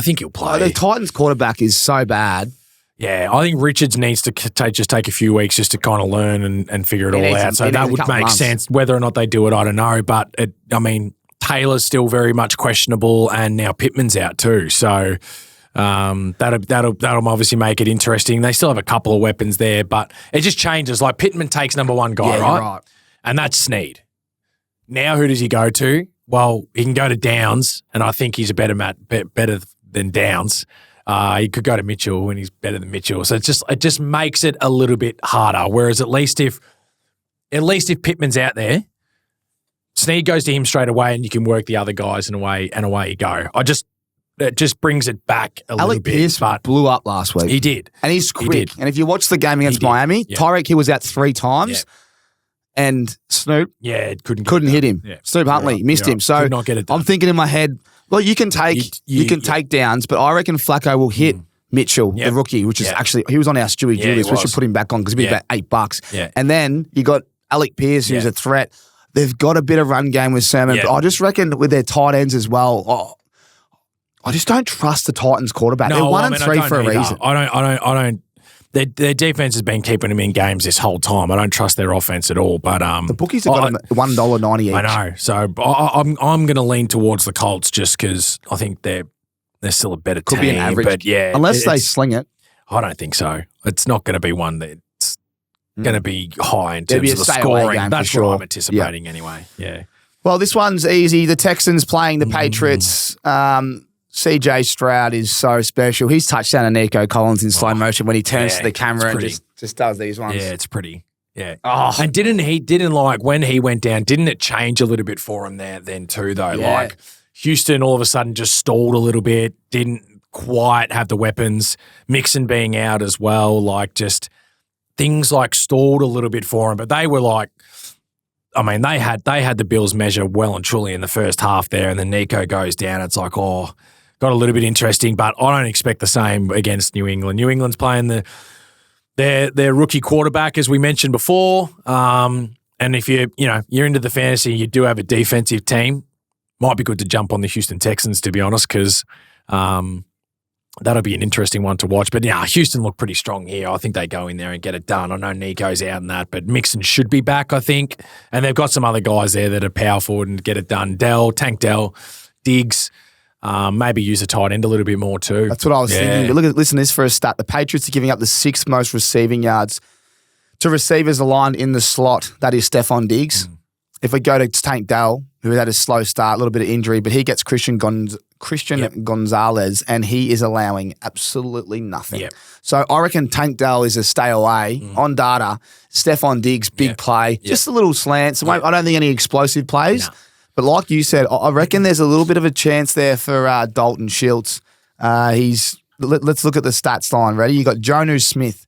think he'll play. The Titans quarterback is so bad. Yeah, I think Richards needs to take a few weeks just to kind of learn and figure it all out. So that would make sense. Whether or not they do it, I don't know. But Taylor's still very much questionable, and now Pittman's out too. So that'll obviously make it interesting. They still have a couple of weapons there, but it just changes. Like Pittman takes number one guy, right? And that's Snead. Now who does he go to? Well, he can go to Downs, and I think he's a better than Downs. He could go to Mitchell, and he's better than Mitchell. So it just makes it a little bit harder. Whereas at least if Pittman's out there, Snead goes to him straight away, and you can work the other guys, and away you go. It just brings it back a little bit. Alec Pierce blew up last week. He did, and he's quick. And if you watch the game against Miami, Tyreek Hill was out 3 times. And Snoop couldn't hit him. Yeah. Snoop Huntley missed him. So not get it done. I'm thinking in my head, well, you can take Downs, but I reckon Flacco will hit Mitchell, the rookie, which is actually, he was on our Stewie Julius. We should put him back on because he'd be about $8. Yeah. And then you got Alec Pierce, who's a threat. They've got a bit of run game with Sermon, but I just reckon with their tight ends as well, I just don't trust the Titans quarterback. They're 1-3 for a reason. I don't. Their defense has been keeping them in games this whole time. I don't trust their offense at all. But the bookies have got them $1.90 each. I know. So I'm going to lean towards the Colts just because I think they're still a better team. Could be an average. But unless they sling it. I don't think so. It's not going to be one that's going to be high in terms of the scoring. That's what I'm anticipating anyway. Yeah. Well, this one's easy. The Texans playing the Patriots. CJ Stroud is so special. He's touchdown to Nico Collins in slow motion when he turns to the camera and just does these ones. Yeah, it's pretty. Yeah. Oh. And didn't like when he went down, didn't it change a little bit for him there then too though? Yeah. Like Houston all of a sudden just stalled a little bit, didn't quite have the weapons, Mixon being out as well, like just things like stalled a little bit for him. But they were like, I mean, they had the Bills measure well and truly in the first half there, and then Nico goes down. It's like, got a little bit interesting, but I don't expect the same against New England. New England's playing their rookie quarterback, as we mentioned before. And if you're into the fantasy, you do have a defensive team. Might be good to jump on the Houston Texans, to be honest, because that'll be an interesting one to watch. But Houston look pretty strong here. I think they go in there and get it done. I know Nico's out in that, but Mixon should be back, I think. And they've got some other guys there that are powerful and get it done. Tank Dell, Diggs. Maybe use a tight end a little bit more too. That's what I was thinking. But listen to this for a stat. The Patriots are giving up the 6th most receiving yards to receivers aligned in the slot. That is Stephon Diggs. If we go to Tank Dell, who had a slow start, a little bit of injury, but he gets Christian Gonzalez, and he is allowing absolutely nothing. Yep. So I reckon Tank Dell is a stay away on data. Stephon Diggs, big play, just a little slant. So I don't think any explosive plays. No. But like you said, I reckon there's a little bit of a chance there for Dalton Schultz. Let's look at the stats line. Ready? You got Jonnu Smith,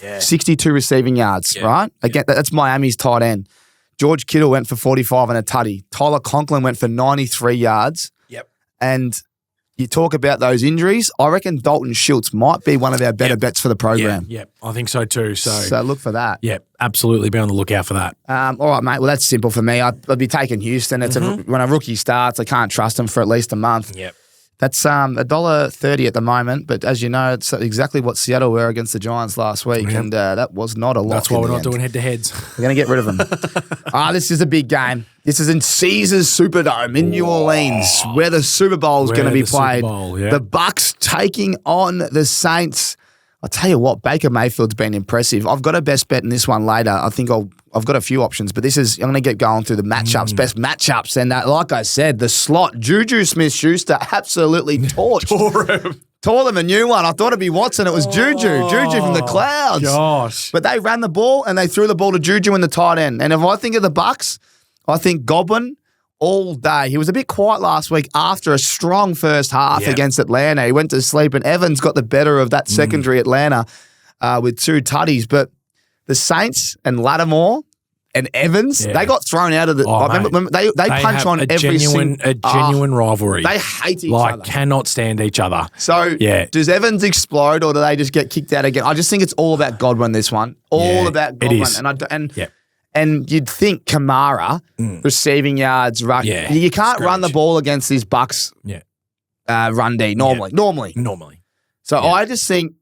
Yeah. 62 receiving yards, right? Again, that's Miami's tight end. George Kittle went for 45 and a tutty. Tyler Conklin went for 93 yards. Yep. And you talk about those injuries, I reckon Dalton Schultz might be one of our better bets for the program. Yep, I think so too. So look for that. Yep, absolutely be on the lookout for that. All right, mate. Well, that's simple for me. I'd be taking Houston. It's when a rookie starts, I can't trust him for at least a month. Yep. That's $1.30 at the moment, but as you know, it's exactly what Seattle were against the Giants last week, and that was not a lot. That's why we're not doing head-to-heads. We're going to get rid of them. This is a big game. This is in Caesars Superdome in New Orleans, where the Super Bowl is going to be played. The Bucs taking on the Saints. I'll tell you what, Baker Mayfield's been impressive. I've got a best bet in this one later. I think I've got a few options, but I'm going to get going through the matchups, best matchups. And like I said, the slot, Juju Smith-Schuster absolutely tore them a new one. I thought it'd be Watson. It was Juju from the clouds. Gosh. But they ran the ball and they threw the ball to Juju in the tight end. And if I think of the Bucs, I think Godwin all day. He was a bit quiet last week after a strong first half against Atlanta. He went to sleep and Evans got the better of that secondary Atlanta with 2 tutties. But the Saints and Lattimore and Evans, they got thrown out of the. Remember, they punch on every genuine rivalry. They hate each other. Cannot stand each other. So does Evans explode or do they just get kicked out again? I just think it's all about Godwin this one. All about Godwin. It is. And you'd think Kamara receiving yards, rush. Yeah, you can't run the ball against these Bucs run D normally. So I just think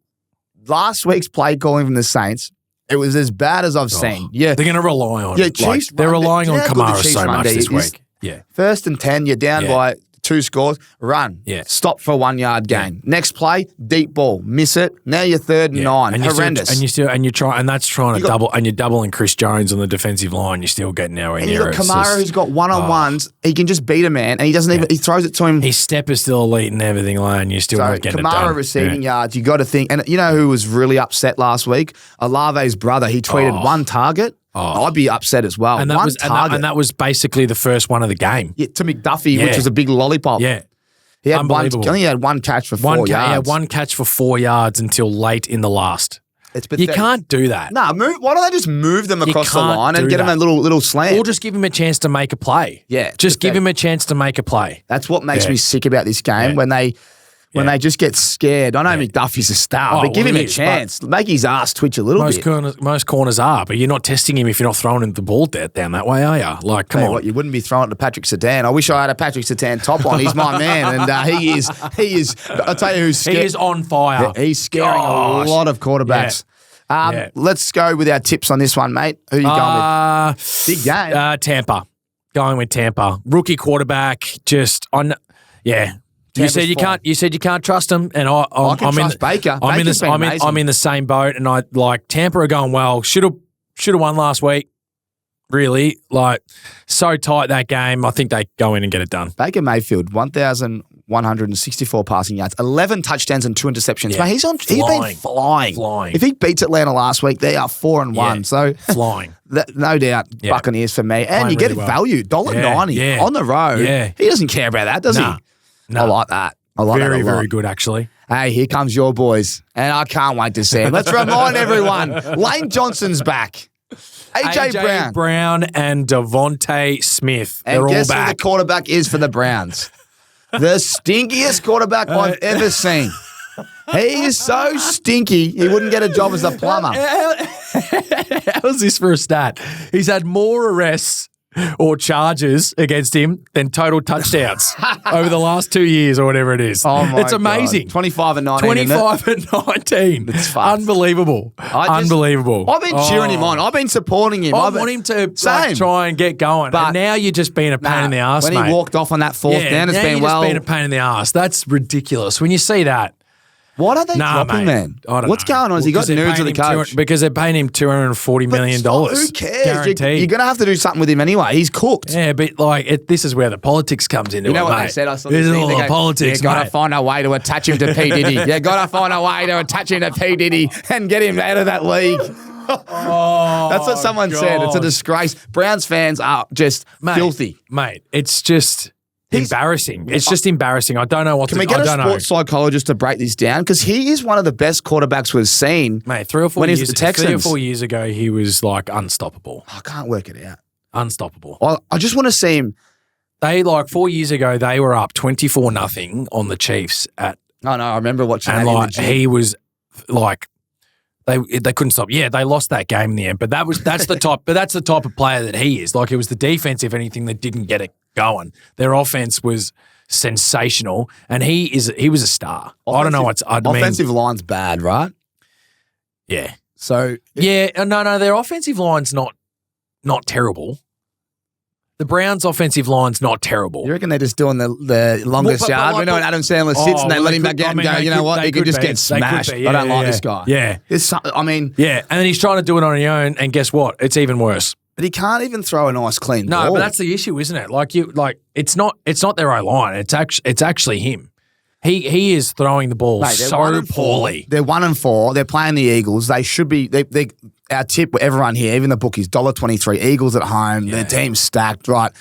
last week's play calling from the Saints, it was as bad as I've seen. Yeah, they're going to rely on. Yeah, Chiefs. They're relying on Kamara so much this week. Yeah, 1st and 10, you're down by 2 scores. Run. Yeah. Stop for 1 yard gain. Next play, deep ball. Miss it. Now you're 3rd and 9. And horrendous. That's trying to double. And you're doubling Chris Jones on the defensive line. You're still getting nowhere near it. And you've got Kamara who's got one-on-ones. He can just beat a man, and he doesn't even. He throws it to him. His step is still elite and everything, and you're still not getting it done. Kamara receiving yards. You got to think. And you know who was really upset last week? Olave's brother. He tweeted 1 target. I'd be upset as well. And that was basically the first one of the game. Yeah, to McDuffie, which was a big lollipop. Yeah. He had only had 1 catch for 4 yards. Yeah, 1 catch for 4 yards until late in the last. It's pathetic. You can't do that. No, why don't they just move them across the line and get them a little slant? Or just give him a chance to make a play. Yeah. Just give him a chance to make a play. That's what makes me sick about this game when they just get scared. I know McDuffie's a star, but give him a chance. Make his ass twitch a little bit. Most corners are, but you're not testing him if you're not throwing him the ball down that way, are you? Like, come on. What, you wouldn't be throwing it to Patrick Surtain. I wish I had a Patrick Surtain top on. He's my man, and he is. I'll tell you who's scared. He is on fire. He's scaring a lot of quarterbacks. Let's go with our tips on this one, mate. Who are you going with? Big game. Tampa. Going with Tampa. Rookie quarterback. You said you can't trust him, and I'm trust Baker. I'm in the same boat, and I like Tampa are going well. Should have won last week. Really, so tight that game. I think they go in and get it done. Baker Mayfield, 1,164 passing yards, 11 touchdowns and 2 interceptions. Yeah. Mate, he's been flying. If he beats Atlanta last week, they are 4-1. So flying. No doubt, Buccaneers for me, and you get it value $1.90 on the road. Yeah. He doesn't care about that, does he? No. I like that. I like that a lot. Very good, actually. Hey, here comes your boys, and I can't wait to see him. Let's remind everyone, Lane Johnson's back. AJ Brown and Devontae Smith. And They're guess all back. who the quarterback is for the Browns? The stinkiest quarterback I've ever seen. He is so stinky, he wouldn't get a job as a plumber. How's this for a stat? He's had more arrests or charges against him than total touchdowns over the last 2 years or whatever it is. Oh my It's amazing. 25 and 19. 25 and 19. It's fucked. Unbelievable. Unbelievable. I've been cheering him on. I've been supporting him. I want him to try and get going. But and now you're just being a pain in the ass, when mate. He walked off on that 4th down, it's been just being a pain in the ass. That's ridiculous. When you see that. Why don't they drop him, man? What's going on? Has he got nudes of the coach? Because they're paying him $240 million. Who cares? Guaranteed. You're going to have to do something with him anyway. He's cooked. Yeah, but this is where the politics comes into it, You know what mate. they said? I saw this this is thing. all the politics, You got to find a way to attach him to P. Diddy. You got to find a way to attach him to P. Diddy and get him out of that league. That's what someone said. It's a disgrace. Browns fans are just filthy. Mate, it's just... embarrassing. It's just embarrassing. I don't know what Can we get a sports psychologist to break this down? Because he is one of the best quarterbacks we've seen. Mate, 3 or 4 when years, he's the Texans. 3 or 4 years ago, he was like unstoppable. I can't work it out. Unstoppable. I just want to see him. They 4 years ago, they were up 24-0 on the Chiefs at. Oh no, I remember watching and that in the gym. he was like. They couldn't stop. Yeah, they lost that game in the end. But that's the type of player that he is. Like, it was the defense, if anything, that didn't get it going. Their offense was sensational, and he was a star. I don't know what's offensive line's bad, right? Yeah. So no, their offensive line's not terrible. The Browns' offensive line's not terrible. You reckon they're just doing the longest yard? We know when Adam Sandler sits and they let him back out and go, you know what? He could just get smashed. I don't like this guy. Yeah. And then he's trying to do it on his own, and guess what? It's even worse. But he can't even throw a nice clean ball. No, but that's the issue, isn't it? It's not their O-line. It's actually him. He is throwing the ball so poorly. They're 1-4. They're playing the Eagles. They should be. Our tip, everyone here, even the bookies, $1.23. Eagles at home. Their team's stacked, right?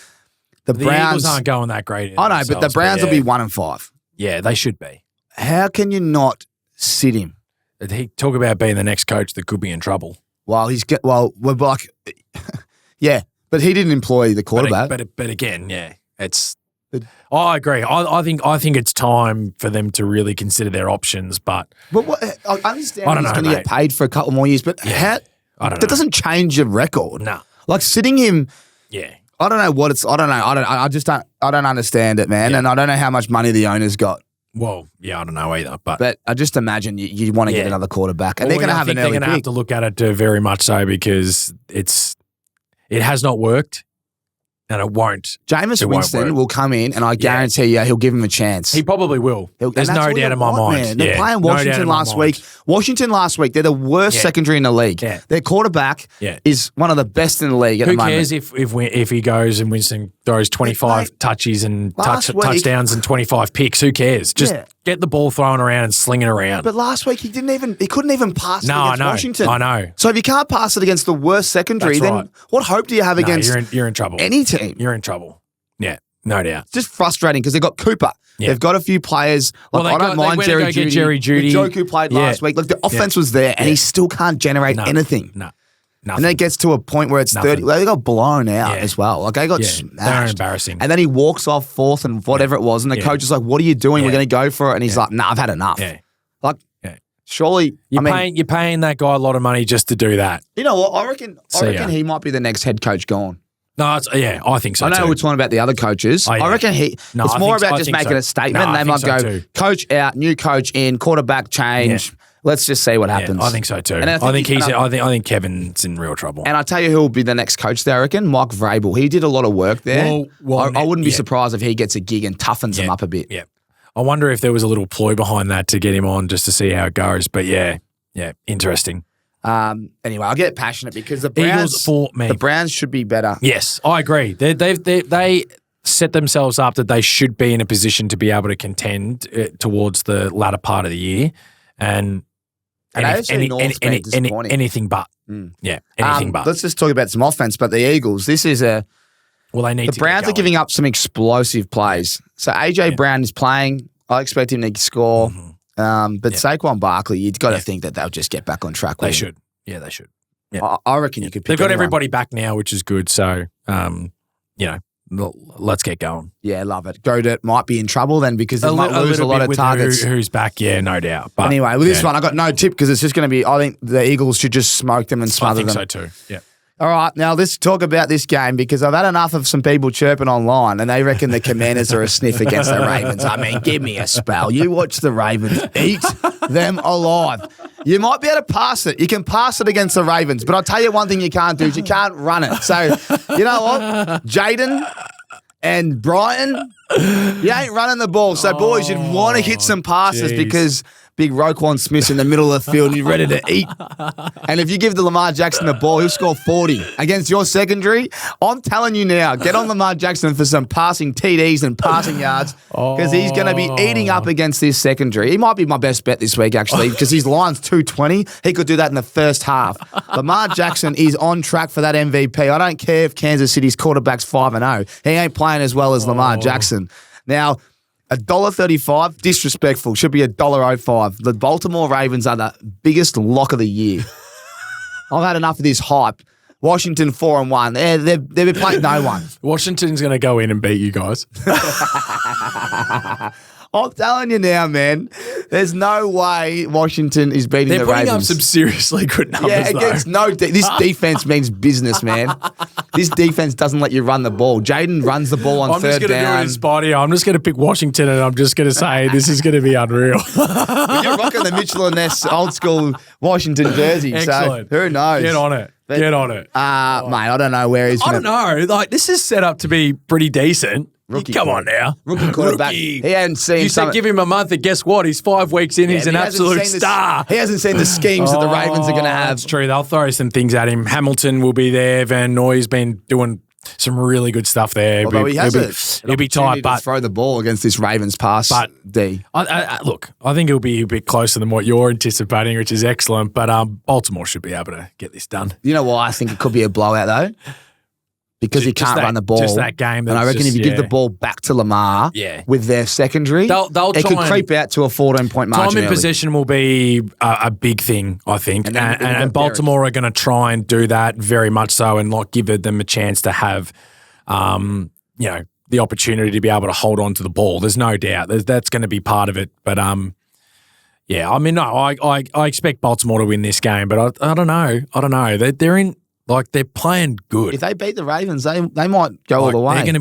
The Browns Eagles aren't going that great. I know, but the Browns will be 1-5. Yeah, they should be. How can you not sit him? He talk about being the next coach that could be in trouble. Well, we're like, yeah, but he didn't employ the quarterback. But again, yeah, it's. I agree. I think it's time for them to really consider their options. But I understand he's going to get paid for a couple more years. But that doesn't change your record. No, like sitting him. Yeah, I don't know what it's. I don't know. I just don't. I don't understand it, man. Yeah. And I don't know how much money the owners got. Well, yeah, I don't know either. But I just imagine you want to get another quarterback, and they're going to have an early pick. They're going to have to look at it very much so because it has not worked. And it won't. Jameis Winston will come in, and I guarantee you he'll give him a chance. He probably will. There's no doubt in my mind. Man. They're playing Washington last week. Washington last week, they're the worst secondary in the league. Yeah. Their quarterback is one of the best in the league at the moment. Who cares if he goes and Winston throws 25 touches and touchdowns and 25 picks? Who cares? Just get the ball thrown around and sling it around. But last week he couldn't even pass it against Washington. I know. So if you can't pass it against the worst secondary, then what hope do you have against you're in trouble. Any team? You're in trouble. Yeah, no doubt. It's just frustrating because they've got Cooper. Yeah. They've got a few players. I don't mind Jerry Judy. Joku played last week. Like the offense was there, and he still can't generate anything. No. And then it gets to a point where it's 30. They got blown out as well. Like they got smashed. They're embarrassing. And then he walks off fourth and whatever it was, and the coach is like, "What are you doing? We're going to go for it." And he's like, "Nah, I've had enough." Yeah. Like, surely you're paying that guy a lot of money just to do that. You know what? I reckon he might be the next head coach gone. No, I think so. I know too. we're talking about the other coaches. I reckon it's more about just making a statement. They might go, coach out, new coach in, quarterback change. Yeah. Let's just see what happens. I think so too. And I think Kevin's in real trouble. And I tell you who will be the next coach there, I reckon? Mike Vrabel. He did a lot of work there. I wouldn't be surprised if he gets a gig and toughens him up a bit. Yeah. I wonder if there was a little ploy behind that to get him on just to see how it goes. But yeah, interesting. Anyway, I get passionate because the Browns should be better. Yes, I agree. They set themselves up that they should be in a position to be able to contend towards the latter part of the year, and anything but. Yeah, anything but. Let's just talk about some offense. But the Eagles, this is the Browns are giving up some explosive plays. So AJ Brown is playing. I expect him to score. Mm-hmm. But Saquon Barkley, you've got to think that they'll just get back on track. They should. Yeah, they should. Yeah. I reckon you could pick They've got everybody back now, which is good. So, let's get going. Yeah, love it. Godet might be in trouble then because they might lose a lot of targets. Who's back? Yeah, no doubt. But anyway, with this one, I got no tip because it's just going to be, I think the Eagles should just smoke them and smother them. I think so too. Yeah. All right, now let's talk about this game because I've had enough of some people chirping online and they reckon the Commanders are a sniff against the Ravens. I mean, give me a spell. You watch the Ravens eat them alive. You might be able to pass it. You can pass it against the Ravens, but I'll tell you one thing you can't do is you can't run it. So, you know what? Jaden and Brian, you ain't running the ball. So, boys, you'd want to hit some passes because big Roquan Smith in the middle of the field and he's ready to eat. And if you give the Lamar Jackson the ball, he'll score 40 against your secondary. I'm telling you now, get on Lamar Jackson for some passing TDs and passing yards because he's going to be eating up against this secondary. He might be my best bet this week, actually, because his line's 220. He could do that in the first half. Lamar Jackson is on track for that MVP. I don't care if Kansas City's quarterback's 5-0. He ain't playing as well as Lamar Jackson. Now, $1.35, disrespectful. Should be $1.05. The Baltimore Ravens are the biggest lock of the year. I've had enough of this hype. Washington 4-1. They've been playing no one. Washington's going to go in and beat you guys. I'm telling you now, man. There's no way Washington is beating the Ravens. They're putting up some seriously good numbers, this defense means business, man. This defense doesn't let you run the ball. Jaden runs the ball on third down. I'm just going to do it in Spotty. I'm just going to pick Washington and I'm just going to say this is going to be unreal. You're rocking the Mitchell and Ness old school Washington jersey. Excellent. So who knows? Get on it. Get on it. Mate, I don't know where he's I don't know. Like, this is set up to be pretty decent. Come on now. Rookie quarterback. Rookie. He hadn't seen You said give him a month and guess what? He's 5 weeks in. He's an absolute star. He hasn't seen the schemes that the Ravens are going to have. That's true. They'll throw some things at him. Hamilton will be there. Van Noy's been doing some really good stuff there. Although he'll be tight, but throw the ball against this Ravens pass D. Look, I think it'll be a bit closer than what you're anticipating, which is excellent. But Baltimore should be able to get this done. You know why I think it could be a blowout though? Because he can't run the ball. Just that game. And I reckon if you give the ball back to Lamar with their secondary, it could creep out to a 14-point margin. Time in possession will be a big thing, I think. And Baltimore are going to try and do that very much so and like give them a chance to have, the opportunity to be able to hold on to the ball. There's no doubt. That's going to be part of it. But, I expect Baltimore to win this game. But I don't know. They're in... Like, they're playing good. If they beat the Ravens, they might go all the way. They're going to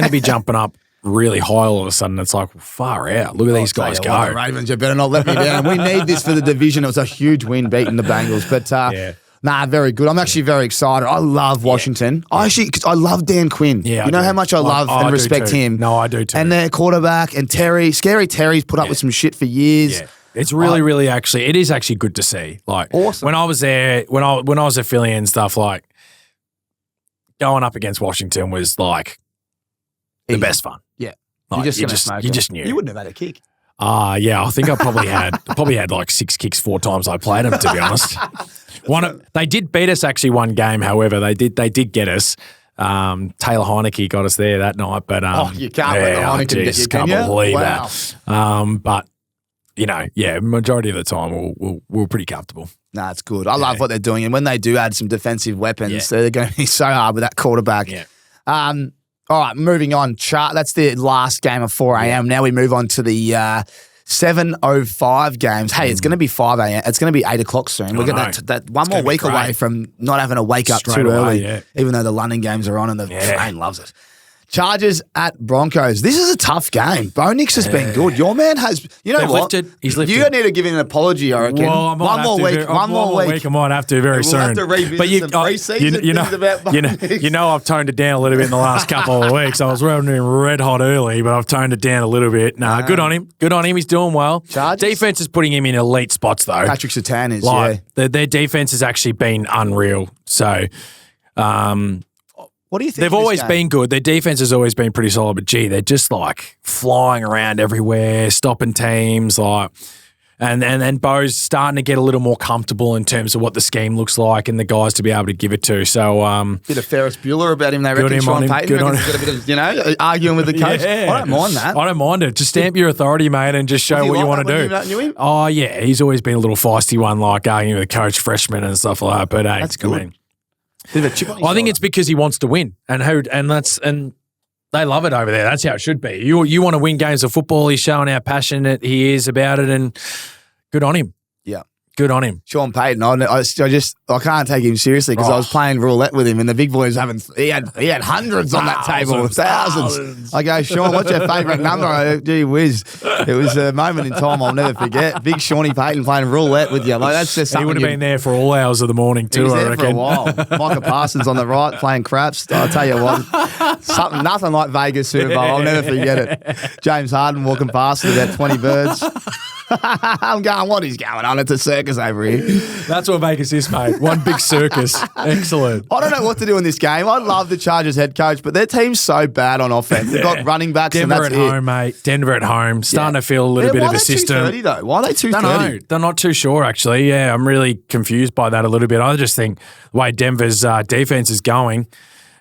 be jumping up really high all of a sudden. It's like, far out. Look at these guys go. The Ravens, you better not let me down. We need this for the division. It was a huge win beating the Bengals. But, very good. I'm actually very excited. I love Washington. Cause I love Dan Quinn. Yeah, you know how much I love and respect him. No, I do too. And their quarterback and Scary Terry's put up with some shit for years. Yeah. It's really it is actually good to see. Like awesome. When I was there, when I was at Philly and stuff, like going up against Washington was like the best fun. Yeah. Like, you just knew. You wouldn't have had a kick. Yeah, I think I probably had like 6 kicks 4 times I played them, to be honest. They did beat us actually one game, however. They did get us. Taylor Heineke got us there that night, but you can't let the Heineken get you, can't believe that. But majority of the time we're pretty comfortable. No, it's good. I love what they're doing. And when they do add some defensive weapons, they're going to be so hard with that quarterback. Yeah. All right, moving on. That's the last game of 4 a.m. Now we move on to the 7:05 games. Hey, it's going to be 5 a.m. It's going to be 8 o'clock soon. We're going that one more week away from not having to wake up too early, even though the London games are on and the train loves it. Chargers at Broncos. This is a tough game. Bo Nix has been good. Your man has, you know what? He's lifted. You need to give him an apology, I reckon. Well, one more week. I might have to very soon. We'll have to revisit some pre-season things about Bo Nix. You know I've toned it down a little bit in the last couple of weeks. I was running red hot early, but I've toned it down a little bit. Good on him. Good on him. He's doing well. Chargers? Defense is putting him in elite spots, though. Patrick Surtain is, Their defense has actually been unreal. So, what do you think? They've always been good. Their defense has always been pretty solid, but they're just like flying around everywhere, stopping teams, and Bo's starting to get a little more comfortable in terms of what the scheme looks like and the guys to be able to give it to. So, bit of Ferris Bueller about him. They reckon Sean Payton reckons he's got a bit of, arguing with the coach. I don't mind that. I don't mind it. Just stamp your authority, mate, and just show what you want to do. Knew him? Oh yeah, he's always been a little feisty one, like arguing with the coach, freshman and stuff like that. But hey, that's good. I think it's because he wants to win, and they love it over there. That's how it should be. You want to win games of football. He's showing how passionate he is about it, and good on him. Yeah. Good on him. Sean Payton, I can't take him seriously because I was playing roulette with him and the big boys he had hundreds on that table, thousands. I go, Sean, what's your favourite number? Gee whiz. It was a moment in time I'll never forget. Big Shawnee Payton playing roulette with you. Like, that's just something. He would have been there for all hours of the morning too, he was I there reckon. for a while. Micah Parsons on the right playing craps. I'll tell you what, nothing like Vegas Super Bowl. I'll never forget it. James Harden walking past with about 20 birds. I'm going, what is going on? It's a circus over here. That's what Vegas is, mate. One big circus. Excellent. I don't know what to do in this game. I love the Chargers head coach, but their team's so bad on offense. They've got running backs Denver and that's at home, mate. Denver at home. Starting to feel a little bit of a system. Why are they 230 though? Why are they 230? Don't know. They're not too sure, actually. Yeah, I'm really confused by that a little bit. I just think the way Denver's defense is going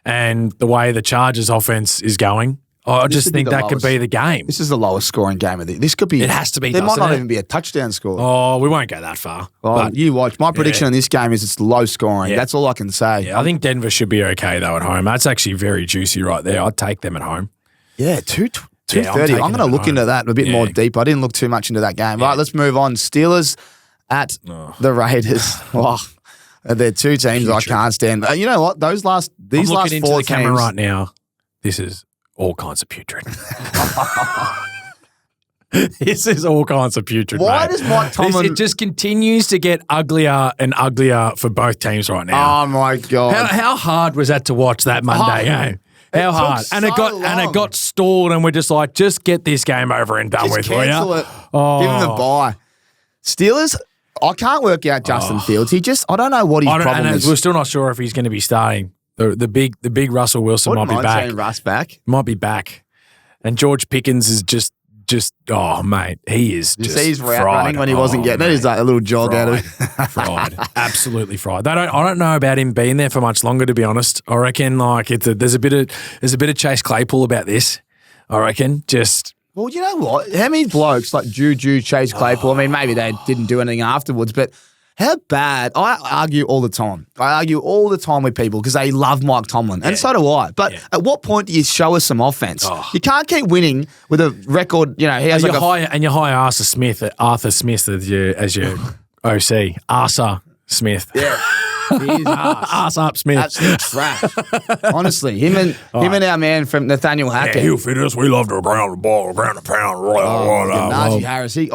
and the way the Chargers offense is going, I just think that could be the game. This is the lowest scoring game of the. This could be. It has to be. There might not even be a touchdown score. Oh, we won't go that far. Oh, but you watch. My prediction on this game is it's low scoring. Yeah. That's all I can say. Yeah, I think Denver should be okay though at home. That's actually very juicy right there. I'd take them at home. Yeah, 230. I'm going to look into that a bit more deep. I didn't look too much into that game. Right, let's move on. Steelers at the Raiders. Oh, they're two teams I can't stand. You know what? These last I'm four looking into the camera teams right now. This is all kinds of putrid. This is all kinds of putrid. Why mate. does Mike Tomlin? It just continues to get uglier and uglier for both teams right now. Oh my god! How hard was that to watch that Monday game? How hard? And it got stalled, and we're just like, just get this game over and done with. Cancel it. Oh. Give him the bye. Steelers. I can't work out Justin Fields. I don't know what his problem is. We're still not sure if he's going to be starting. The big Russell Wilson might be back. Russ back. Might be back. And George Pickens is just oh mate, he is just he's fried. running when he wasn't getting it. He's like a little jog out of it. Fried. Absolutely fried. I don't know about him being there for much longer, to be honest. I reckon like there's a bit of Chase Claypool about this. I reckon just. Well, you know what? How many blokes like Juju, Chase Claypool? I mean, maybe they didn't do anything afterwards, but how bad? I argue all the time. With people because they love Mike Tomlin, and so do I. But at what point do you show us some offense? You can't keep winning with a record. You know, he has you hire Arthur Smith as your OC. Arthur Smith. Yeah. He's ass up, Smith. Absolute trash. Honestly, him and our man from Nathaniel Hackett. Yeah, he'll fit us. We love to ground the ball, ground the pound. Najee Harris. I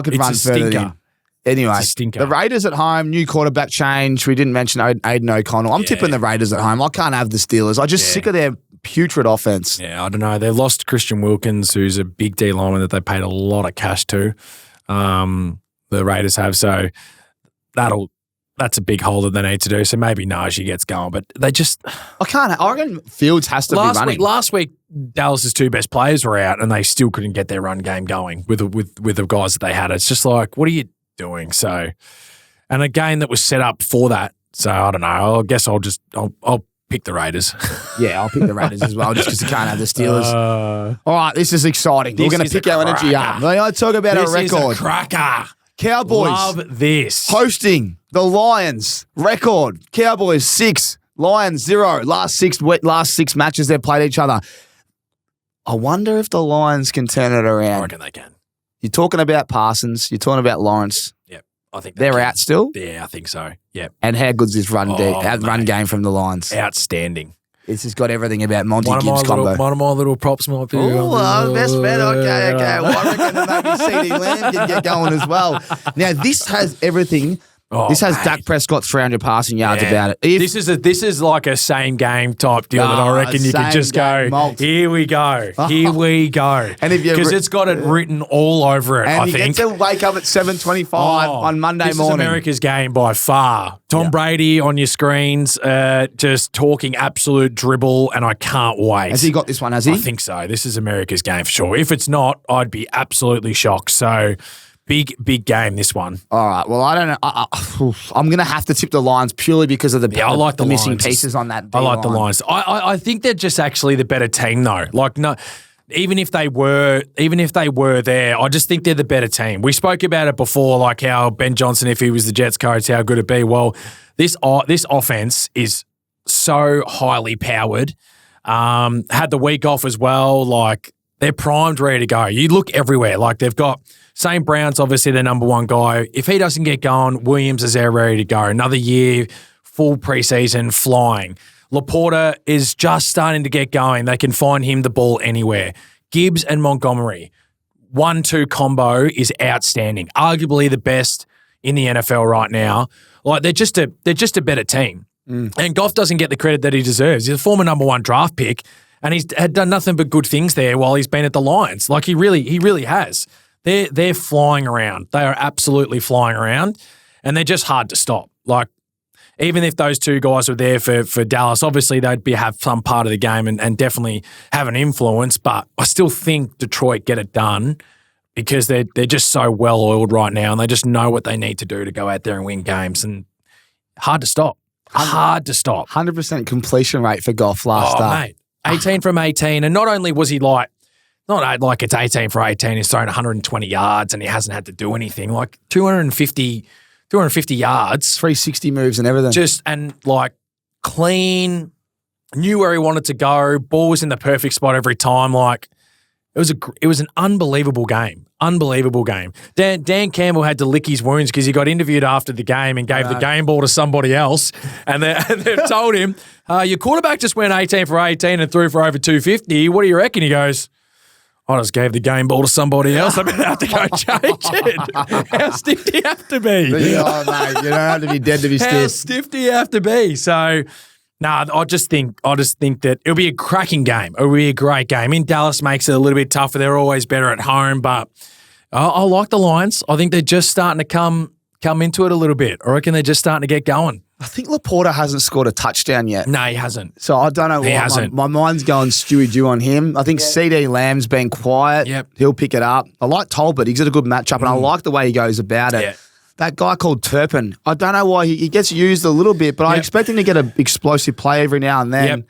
could run further than him. Anyway, the Raiders at home, new quarterback change. We didn't mention Aiden O'Connell. I'm tipping the Raiders at home. I can't have the Steelers. I'm just sick of their putrid offense. Yeah, I don't know. They lost Christian Wilkins, who's a big D lineman that they paid a lot of cash to. The Raiders have. So that's a big hole that they need to do. So maybe Najee gets going, but they just. I reckon Fields has to be running. Last week, Dallas's two best players were out, and they still couldn't get their run game going with the guys that they had. It's just like, what are you doing? So, and a game that was set up for that. So I don't know. I guess I'll pick the Raiders. Yeah, I'll pick the Raiders as well, just because you can't have the Steelers. All right, this is exciting. We're going to pick our energy up. Let's talk about our record. This is a cracker. Cowboys. Love this. Hosting the Lions. Record. Cowboys 6, Lions 0. Last six matches they've played each other. I wonder if the Lions can turn it around. I reckon they can. You're talking about Parsons. You're talking about Lawrence. Yep. I think they're out still? Yeah, I think so. Yep. And how good's this run game from the Lions? Outstanding. This has got everything about Monty Gibbs combo. One of my little props might be. Oh, best bet. Okay. Well, I reckon that maybe CD Lamb can get going as well. Now, this has everything. This has Dak Prescott's 300 passing yards about it. This is like a same game type deal that I reckon you could just go, here we go. And because it's got it written all over it, and I think. And you get to wake up at 7:25 on Monday morning. This is America's game by far. Tom Brady on your screens, just talking absolute dribble, and I can't wait. Has he got this one, has he? I think so. This is America's game for sure. If it's not, I'd be absolutely shocked. So... Big game, this one. All right. Well, I don't know. I'm going to have to tip the Lions purely because of the missing pieces on that. I like the Lions. I think they're just actually the better team, though. Like, no, even if they were there, I just think they're the better team. We spoke about it before, like how Ben Johnson, if he was the Jets coach, how good it'd be. Well, this offense is so highly powered. Had the week off as well. Like, they're primed, ready to go. You look everywhere. Like, they've got St. Brown's obviously their number one guy. If he doesn't get going, Williams is there ready to go. Another year, full preseason, flying. Laporta is just starting to get going. They can find him the ball anywhere. Gibbs and Montgomery, 1-2 combo is outstanding. Arguably the best in the NFL right now. Like, they're just a better team. And Goff doesn't get the credit that he deserves. He's a former number one draft pick, and he's had done nothing but good things there while he's been at the Lions. Like, he really has. They're flying around. They are absolutely flying around, and they're just hard to stop. Like, even if those two guys were there for Dallas, obviously they'd have some part of the game and definitely have an influence, but I still think Detroit get it done because they're just so well-oiled right now, and they just know what they need to do to go out there and win games, and hard to stop. Hard to stop. 100% completion rate for Goff last start. Mate, 18 from 18, and not only was he like, not like it's 18 for 18, he's thrown 120 yards and he hasn't had to do anything, like 250 yards. 360 moves and everything. Just, and like clean, knew where he wanted to go, ball was in the perfect spot every time. Like, it was an unbelievable game. Unbelievable game. Dan Campbell had to lick his wounds because he got interviewed after the game and gave the game ball to somebody else. And they've told him, your quarterback just went 18 for 18 and threw for over 250. What do you reckon? He goes, I just gave the game ball to somebody else. I'm going to have to go change it. How stiff do you have to be? Oh, mate, you don't have to be dead to be stiff. How stiff do you have to be? So, no, I just think that it'll be a cracking game. It'll be a great game. In Dallas makes it a little bit tougher. They're always better at home, but I like the Lions. I think they're just starting to come into it a little bit. I reckon they're just starting to get going. I think Laporta hasn't scored a touchdown yet. No, he hasn't. So I don't know why. He hasn't. My mind's going Stewie Dew on him. I think CD Lamb's been quiet. Yep. He'll pick it up. I like Tolbert. He's got a good matchup, and I like the way he goes about it. Yeah. That guy called Turpin, I don't know why he gets used a little bit, but I expect him to get an explosive play every now and then.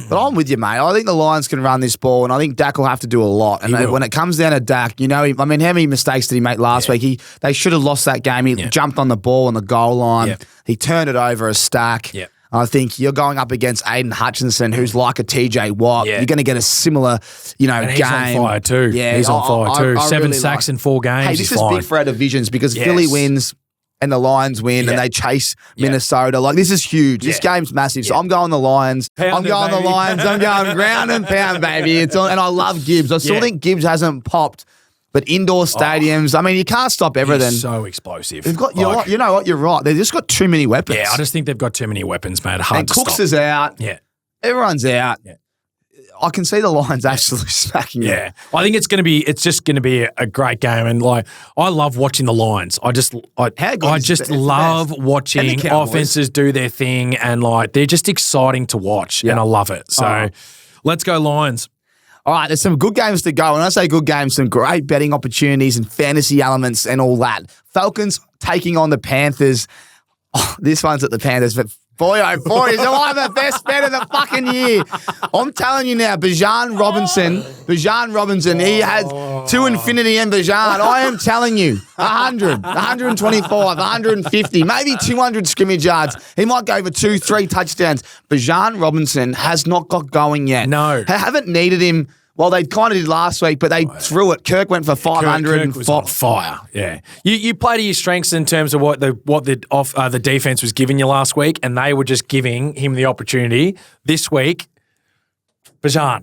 But I'm with you, mate. I think the Lions can run this ball, and I think Dak will have to do a lot. And when it comes down to Dak, you know, how many mistakes did he make last week? They should have lost that game. He jumped on the ball on the goal line. He turned it over a stack. I think you're going up against Aiden Hutchinson, who's like a TJ Watt. You're going to get a similar, and he's game. On fire too. Yeah, he's on fire too. 7 really sacks in 4 games. Hey, this is big for our divisions because Philly wins and the Lions win and they chase Minnesota. Like, this is huge. This game's massive. So I'm going the Lions. I'm going the Lions. I'm going ground and pound, baby. And I love Gibbs. I still think Gibbs hasn't popped. But indoor stadiums, I mean, you can't stop everything. He's so explosive. They've got, you know what? You're right. They've just got too many weapons. Yeah, I just think they've got too many weapons, mate. Hard to Cooks stop. is out. Yeah. Everyone's out. Yeah. I can see the Lions absolutely smacking it. Yeah. I think it's just going to be a great game. And like, I love watching the Lions. I just love watching offenses do their thing, and like, they're just exciting to watch and I love it. So let's go Lions. All right, there's some good games to go. When I say good games, some great betting opportunities and fantasy elements and all that. Falcons taking on the Panthers. Oh, this one's at the Panthers, but boy, oh boy, is it the best bet of the fucking year. I'm telling you now, Bijan Robinson, he has to infinity and Bijan. I am telling you, 100, 125, 150, maybe 200 scrimmage yards. He might go for 2-3 touchdowns. Bijan Robinson has not got going yet. No. They haven't needed him. Well, they kind of did last week, but they threw it. Kirk went for 500. Kirk was on fire. Yeah, you play to your strengths in terms of what the defense was giving you last week, and they were just giving him the opportunity this week. Bijan,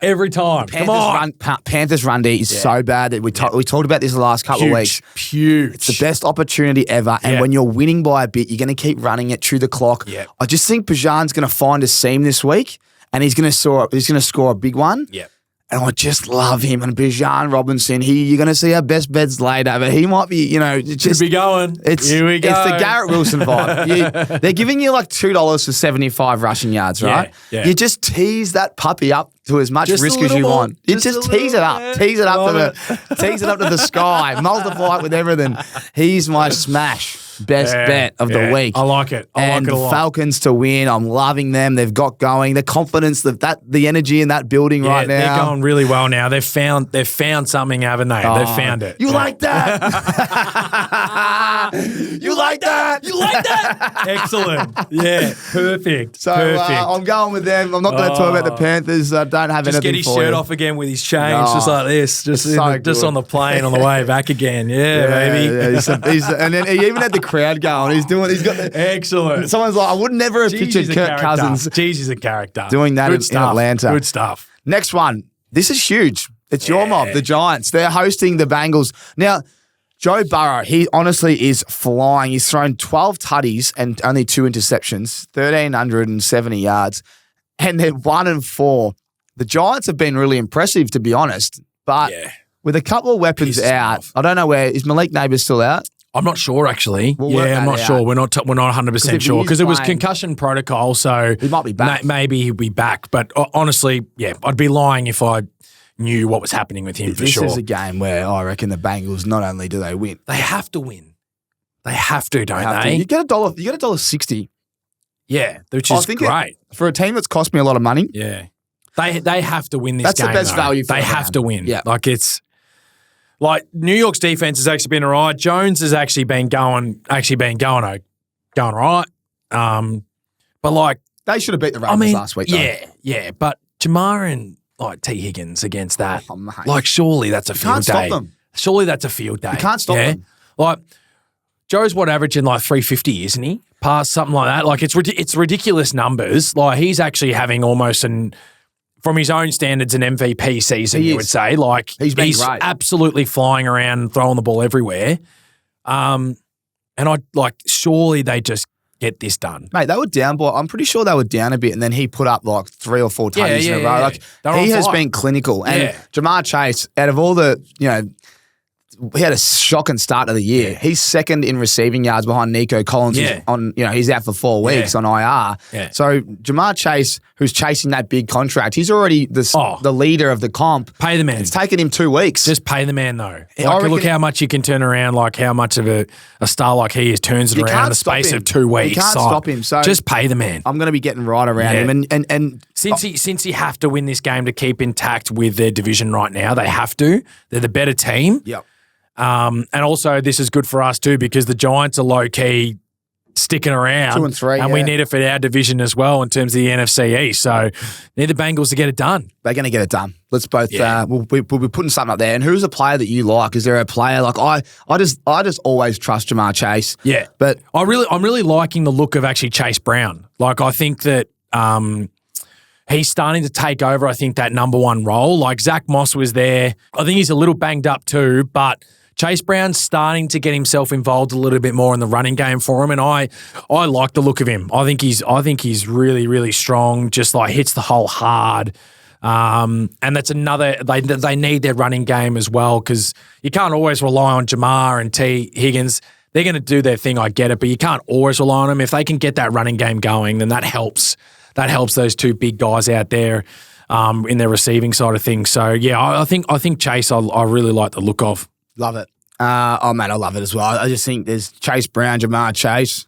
every time. Come on. Panthers run D is so bad that we talked about this the last couple of weeks. Huge. It's the best opportunity ever. And when you're winning by a bit, you're going to keep running it through the clock. Yeah. I just think Bijan's going to find a seam this week, and he's going to score a big one. Yeah. And I just love him. And Bijan Robinson, you're going to see our best bets later, but he might be, just be going. Here we go. It's the Garrett Wilson vibe. They're giving you like $2 for 75 rushing yards, right? Yeah. You just tease that puppy up to as much risk as you want. You just tease it up. Tease it up to the sky. Multiply it with everything. He's my smash. Best bet of the week. I like it. I like it a lot. Falcons to win. I'm loving them. They've got going. The confidence, the energy in that building right now. They're going really well now. They've found something, haven't they? They've found it. You like that? You like that? You like that? Excellent. Yeah. Perfect. So Perfect. I'm going with them. I'm not going to talk about the Panthers. I don't have just anything get his for shirt you. off again with his chains, just like this, just on the plane on the way back again. Yeah, baby. Yeah, and then he even had the crowd going. He's got the excellent. Someone's like, I would never have pictured Kirk Cousins. Jeez, he's a character. Doing that in Atlanta. Good stuff. Next one. This is huge. It's your mob, the Giants. They're hosting the Bengals. Now, Joe Burrow, he honestly is flying. He's thrown 12 tutties and only 2 interceptions, 1,370 yards, and they're 1-4. The Giants have been really impressive, to be honest. But with a couple of weapons out, I don't know where is Malik Neighbours still out. I'm not sure actually. I'm not sure. We're not 100% sure because it was concussion protocol, so he might be back. Maybe he'll be back. But honestly, I'd be lying if I knew what was happening with him for sure. This is a game where I reckon the Bengals not only do they win, they have to win. They have to, don't they? You get $1. You get $1.60. Yeah, which is great for a team that's cost me a lot of money. Yeah, they have to win this game. That's the best value. They have to win. Yeah, like New York's defense has actually been all right. Jones has actually been going all right. But like they should have beat the Ravens last week. Yeah. But Jamar and like T Higgins against that, like surely that's a field day. Can't stop them. Surely that's a field day. You can't stop them. Like Joe's averaging like 350, isn't he? Past something like that. Like it's ridiculous numbers. Like he's actually having almost from his own standards, an MVP season, you would say. Like he's great. Absolutely flying around and throwing the ball everywhere. And surely they just get this done. Mate, they were down, but I'm pretty sure they were down a bit, and then he put up like 3 or 4 touches in a row. Like he has been clinical. And Jamar Chase, out of all the, he had a shocking start of the year. Yeah. He's second in receiving yards behind Nico Collins. He's out for 4 weeks on IR. Yeah. So Jamar Chase, who's chasing that big contract, he's already the leader of the comp. Pay the man. It's taken him 2 weeks. Just pay the man though. Look how much he can turn around. Like how much of a star like he is turns it around in the space of 2 weeks. You can't stop him. So just pay the man. I'm going to be getting right around him. And since he have to win this game to keep intact with their division right now, they have to. They're the better team. Yep. And also this is good for us too because the Giants are low key sticking around 2 and 3, and we need it for our division as well in terms of the NFC East. So need the Bengals to get it done. They're going to get it done. Let's both. We'll be putting something up there. And who's a player that you like? Is there a player like I just always trust Jamar Chase. Yeah, but I'm really liking the look of actually Chase Brown. Like I think that. He's starting to take over, I think, that number 1 role. Like Zach Moss was there. I think he's a little banged up too, but Chase Brown's starting to get himself involved a little bit more in the running game for him, and I like the look of him. I think he's really, really strong, just like hits the hole hard. And that's another, they need their running game as well because you can't always rely on Jamar and T. Higgins. They're going to do their thing, I get it, but you can't always rely on them. If they can get that running game going, then that helps. That helps those 2 big guys out there in their receiving side of things. So, I think Chase I really like the look of. Love it. I love it as well. I just think there's Chase Brown, Jamar Chase,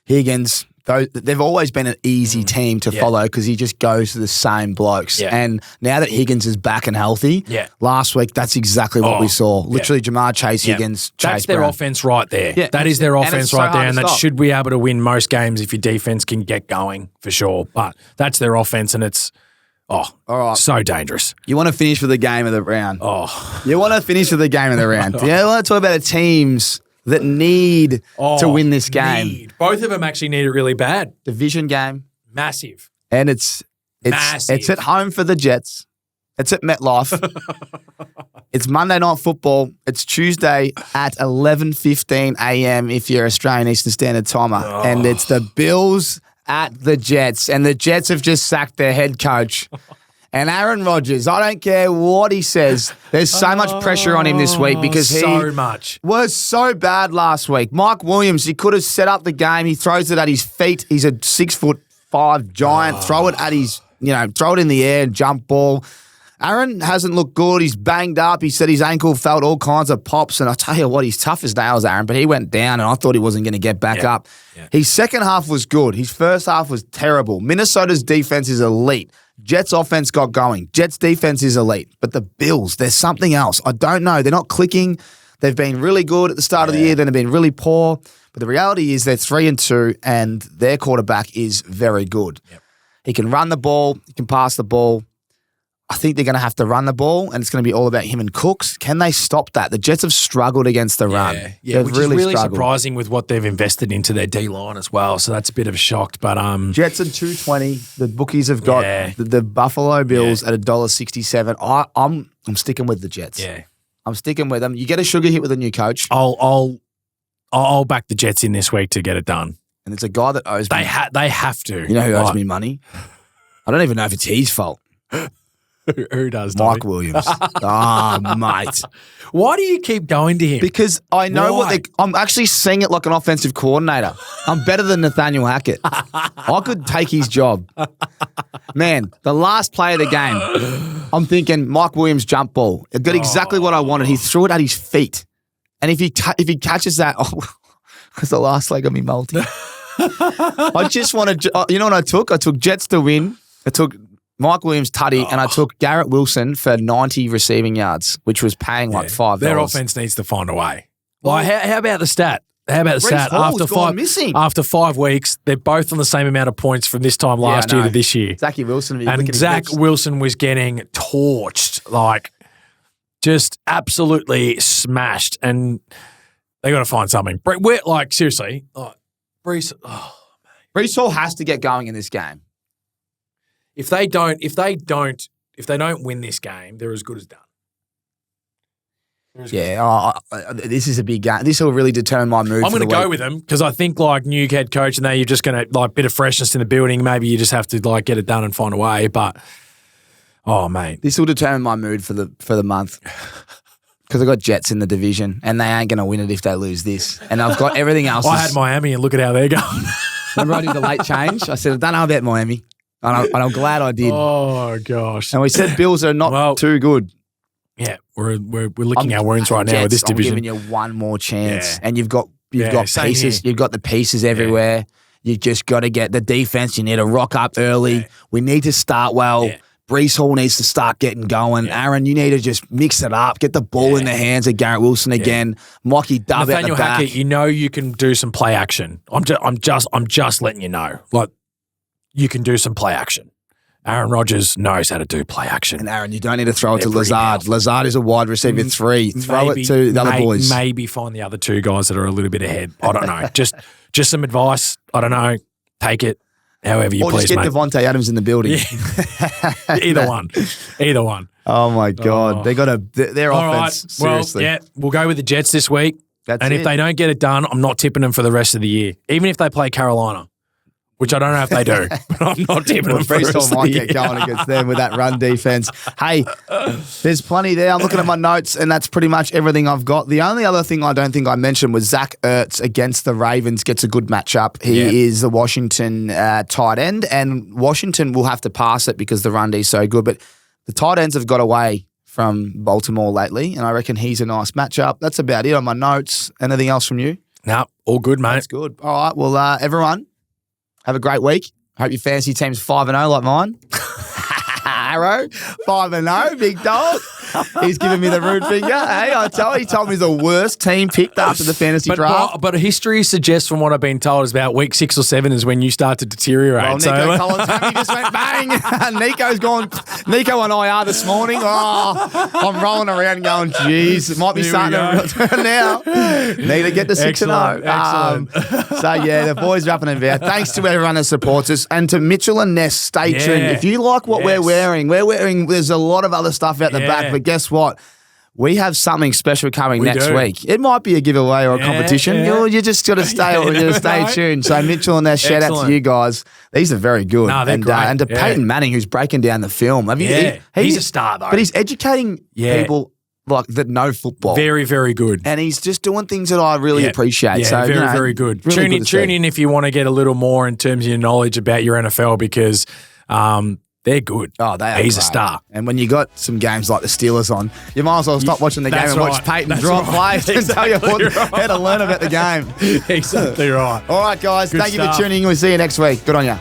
Higgins. They've always been an easy team to follow because he just goes to the same blokes. Yeah. And now that Higgins is back and healthy, last week, that's exactly what we saw. Literally Jamar Chase, Higgins, Chase That's their Brown. offense right there. Yeah. That is their offense right there. And that should be able to win most games if your defense can get going for sure. But that's their offense and it's all right. So dangerous. You want to finish with the game of the round. You want to finish with the game of the round. You want to talk about the teams that need to win this game. Both of them actually need it really bad. Division game. Massive. And it's at home for the Jets. It's at MetLife. It's Monday Night Football. It's Tuesday at 11:15 a.m. if you're Australian Eastern Standard Timer. And it's the Bills at the Jets. And the Jets have just sacked their head coach. And Aaron Rodgers, I don't care what he says. There's so much pressure on him this week because he was so bad last week. Mike Williams, he could have set up the game. He throws it at his feet. He's a 6'5" giant. Throw it at his, throw it in the air, jump ball. Aaron hasn't looked good. He's banged up. He said his ankle felt all kinds of pops. And I tell you what, he's tough as nails, Aaron, but he went down and I thought he wasn't going to get back up. Yeah. His second half was good. His first half was terrible. Minnesota's defense is elite. Jets offense got going. Jets defense is elite. But the Bills, there's something else. I don't know. They're not clicking. They've been really good at the start of the year. Then they've been really poor. But the reality is they're 3-2 and their quarterback is very good. Yep. He can run the ball. He can pass the ball. I think they're going to have to run the ball, and it's going to be all about him and Cooks. Can they stop that? The Jets have struggled against the run. Yeah, which is really surprising with what they've invested into their D-line as well. So that's a bit of a shock. But Jets at $2.20. The bookies have got the Buffalo Bills at $1.67. I'm sticking with the Jets. Yeah, I'm sticking with them. You get a sugar hit with a new coach. I'll back the Jets in this week to get it done. And it's a guy that owes me. They have to. You know who owes me money? I don't even know if it's his fault. Who does? Mike Tommy? Williams. Oh, mate. Why do you keep going to him? Because I know Why? I'm actually seeing it like an offensive coordinator. I'm better than Nathaniel Hackett. I could take his job. Man, the last play of the game, I'm thinking Mike Williams jump ball. It got exactly what I wanted. He threw it at his feet. And if he catches that, it's the last leg of me multi. I just wanted, you know what I took? I took Jets to win. I took Mike Williams tutty, and I took Garrett Wilson for 90 receiving yards, which was paying like $5. Their offense needs to find a way. Well, how about the stat? How about the stat? After 5 weeks, they're both on the same amount of points from this time last year to this year. Zachy Wilson. And Zach Wilson was getting torched, like just absolutely smashed. And they got to find something. We're like, seriously, Breece Hall has to get going in this game. If they don't win this game, they're as good as done. This is a big game. This will really determine my mood. I'm going to go with them because I think like new head coach, and now you're just going to like bit of freshness in the building. Maybe you just have to like get it done and find a way. But mate, this will determine my mood for the month. Because I've got Jets in the division, and they ain't going to win it if they lose this. And I've got everything else. I had Miami, and look at how they're going. Remember I did the late change? I said, I don't know about Miami. And I'm glad I did. Oh, gosh. And we said Bills are not too good. Yeah, we're licking our wounds right now with this division. I'm giving you one more chance. And you've got pieces. You've got the pieces everywhere. You just got to get the defense. You need to rock up early. We need to start well. Yeah. Breece Hall needs to start getting going. Yeah. Aaron, you need to just mix it up. Get the ball in the hands of Garrett Wilson again. Mikey Dub out the back. Hackett, you know you can do some play action. I'm just letting you know. Like, you can do some play action. Aaron Rodgers knows how to do play action. And Aaron, you don't need to throw it to Lazard. Lazard is a wide receiver 3. Throw it to the other boys. Maybe find the other 2 guys that are a little bit ahead. I don't know. just some advice. I don't know. Take it. However you please, mate. Or just get Devontae Adams in the building. Yeah. Either one. Oh, my God. They got their offense, right. seriously. Well, we'll go with the Jets this week. If they don't get it done, I'm not tipping them for the rest of the year. Even if they play Carolina, which I don't know if they do, but I'm not tipping them for the rest of the year. Breece Hall might get going against them with that run defense. Hey, there's plenty there. I'm looking at my notes, and that's pretty much everything I've got. The only other thing I don't think I mentioned was Zach Ertz against the Ravens gets a good matchup. He is the Washington tight end, and Washington will have to pass it because the run D is so good. But the tight ends have got away from Baltimore lately, and I reckon he's a nice matchup. That's about it on my notes. Anything else from you? No, all good, mate. That's good. All right, well, everyone, have a great week. Hope your fantasy team's 5-0 like mine. Arrow, 5-0, big dog. He's giving me the rude finger. Hey, he told me he's the worst team picked after the fantasy draft. But history suggests, from what I've been told, is about week 6 or 7 is when you start to deteriorate. Well, Nico Collins, he just went bang. Nico on IR this morning. Oh, I'm rolling around going, geez, it might be starting to turn now. Need to get to 6-0. Excellent. The boys are up and about. Thanks to everyone that supports us. And to Mitchell and Ness, stay tuned. If you like what we're wearing, there's a lot of other stuff out the back, but guess what? We have something special coming next week. It might be a giveaway or a competition. You just got to stay tuned. So Mitchell and Ness, shout out to you guys. These are very good. No, they're great. And to Peyton Manning, who's breaking down the film. He's a star, though. But he's educating people that know football. Very, very good. And he's just doing things that I really appreciate. So very good. Really tune in if you want to get a little more in terms of your knowledge about your NFL, because they're good. Oh, they are. He's great. A star. And when you got some games like the Steelers on, you might as well stop watching the game and watch Peyton drop plays and tell you how to learn about the game. Exactly right. All right, guys. Thank you for tuning in. We'll see you next week. Good on you.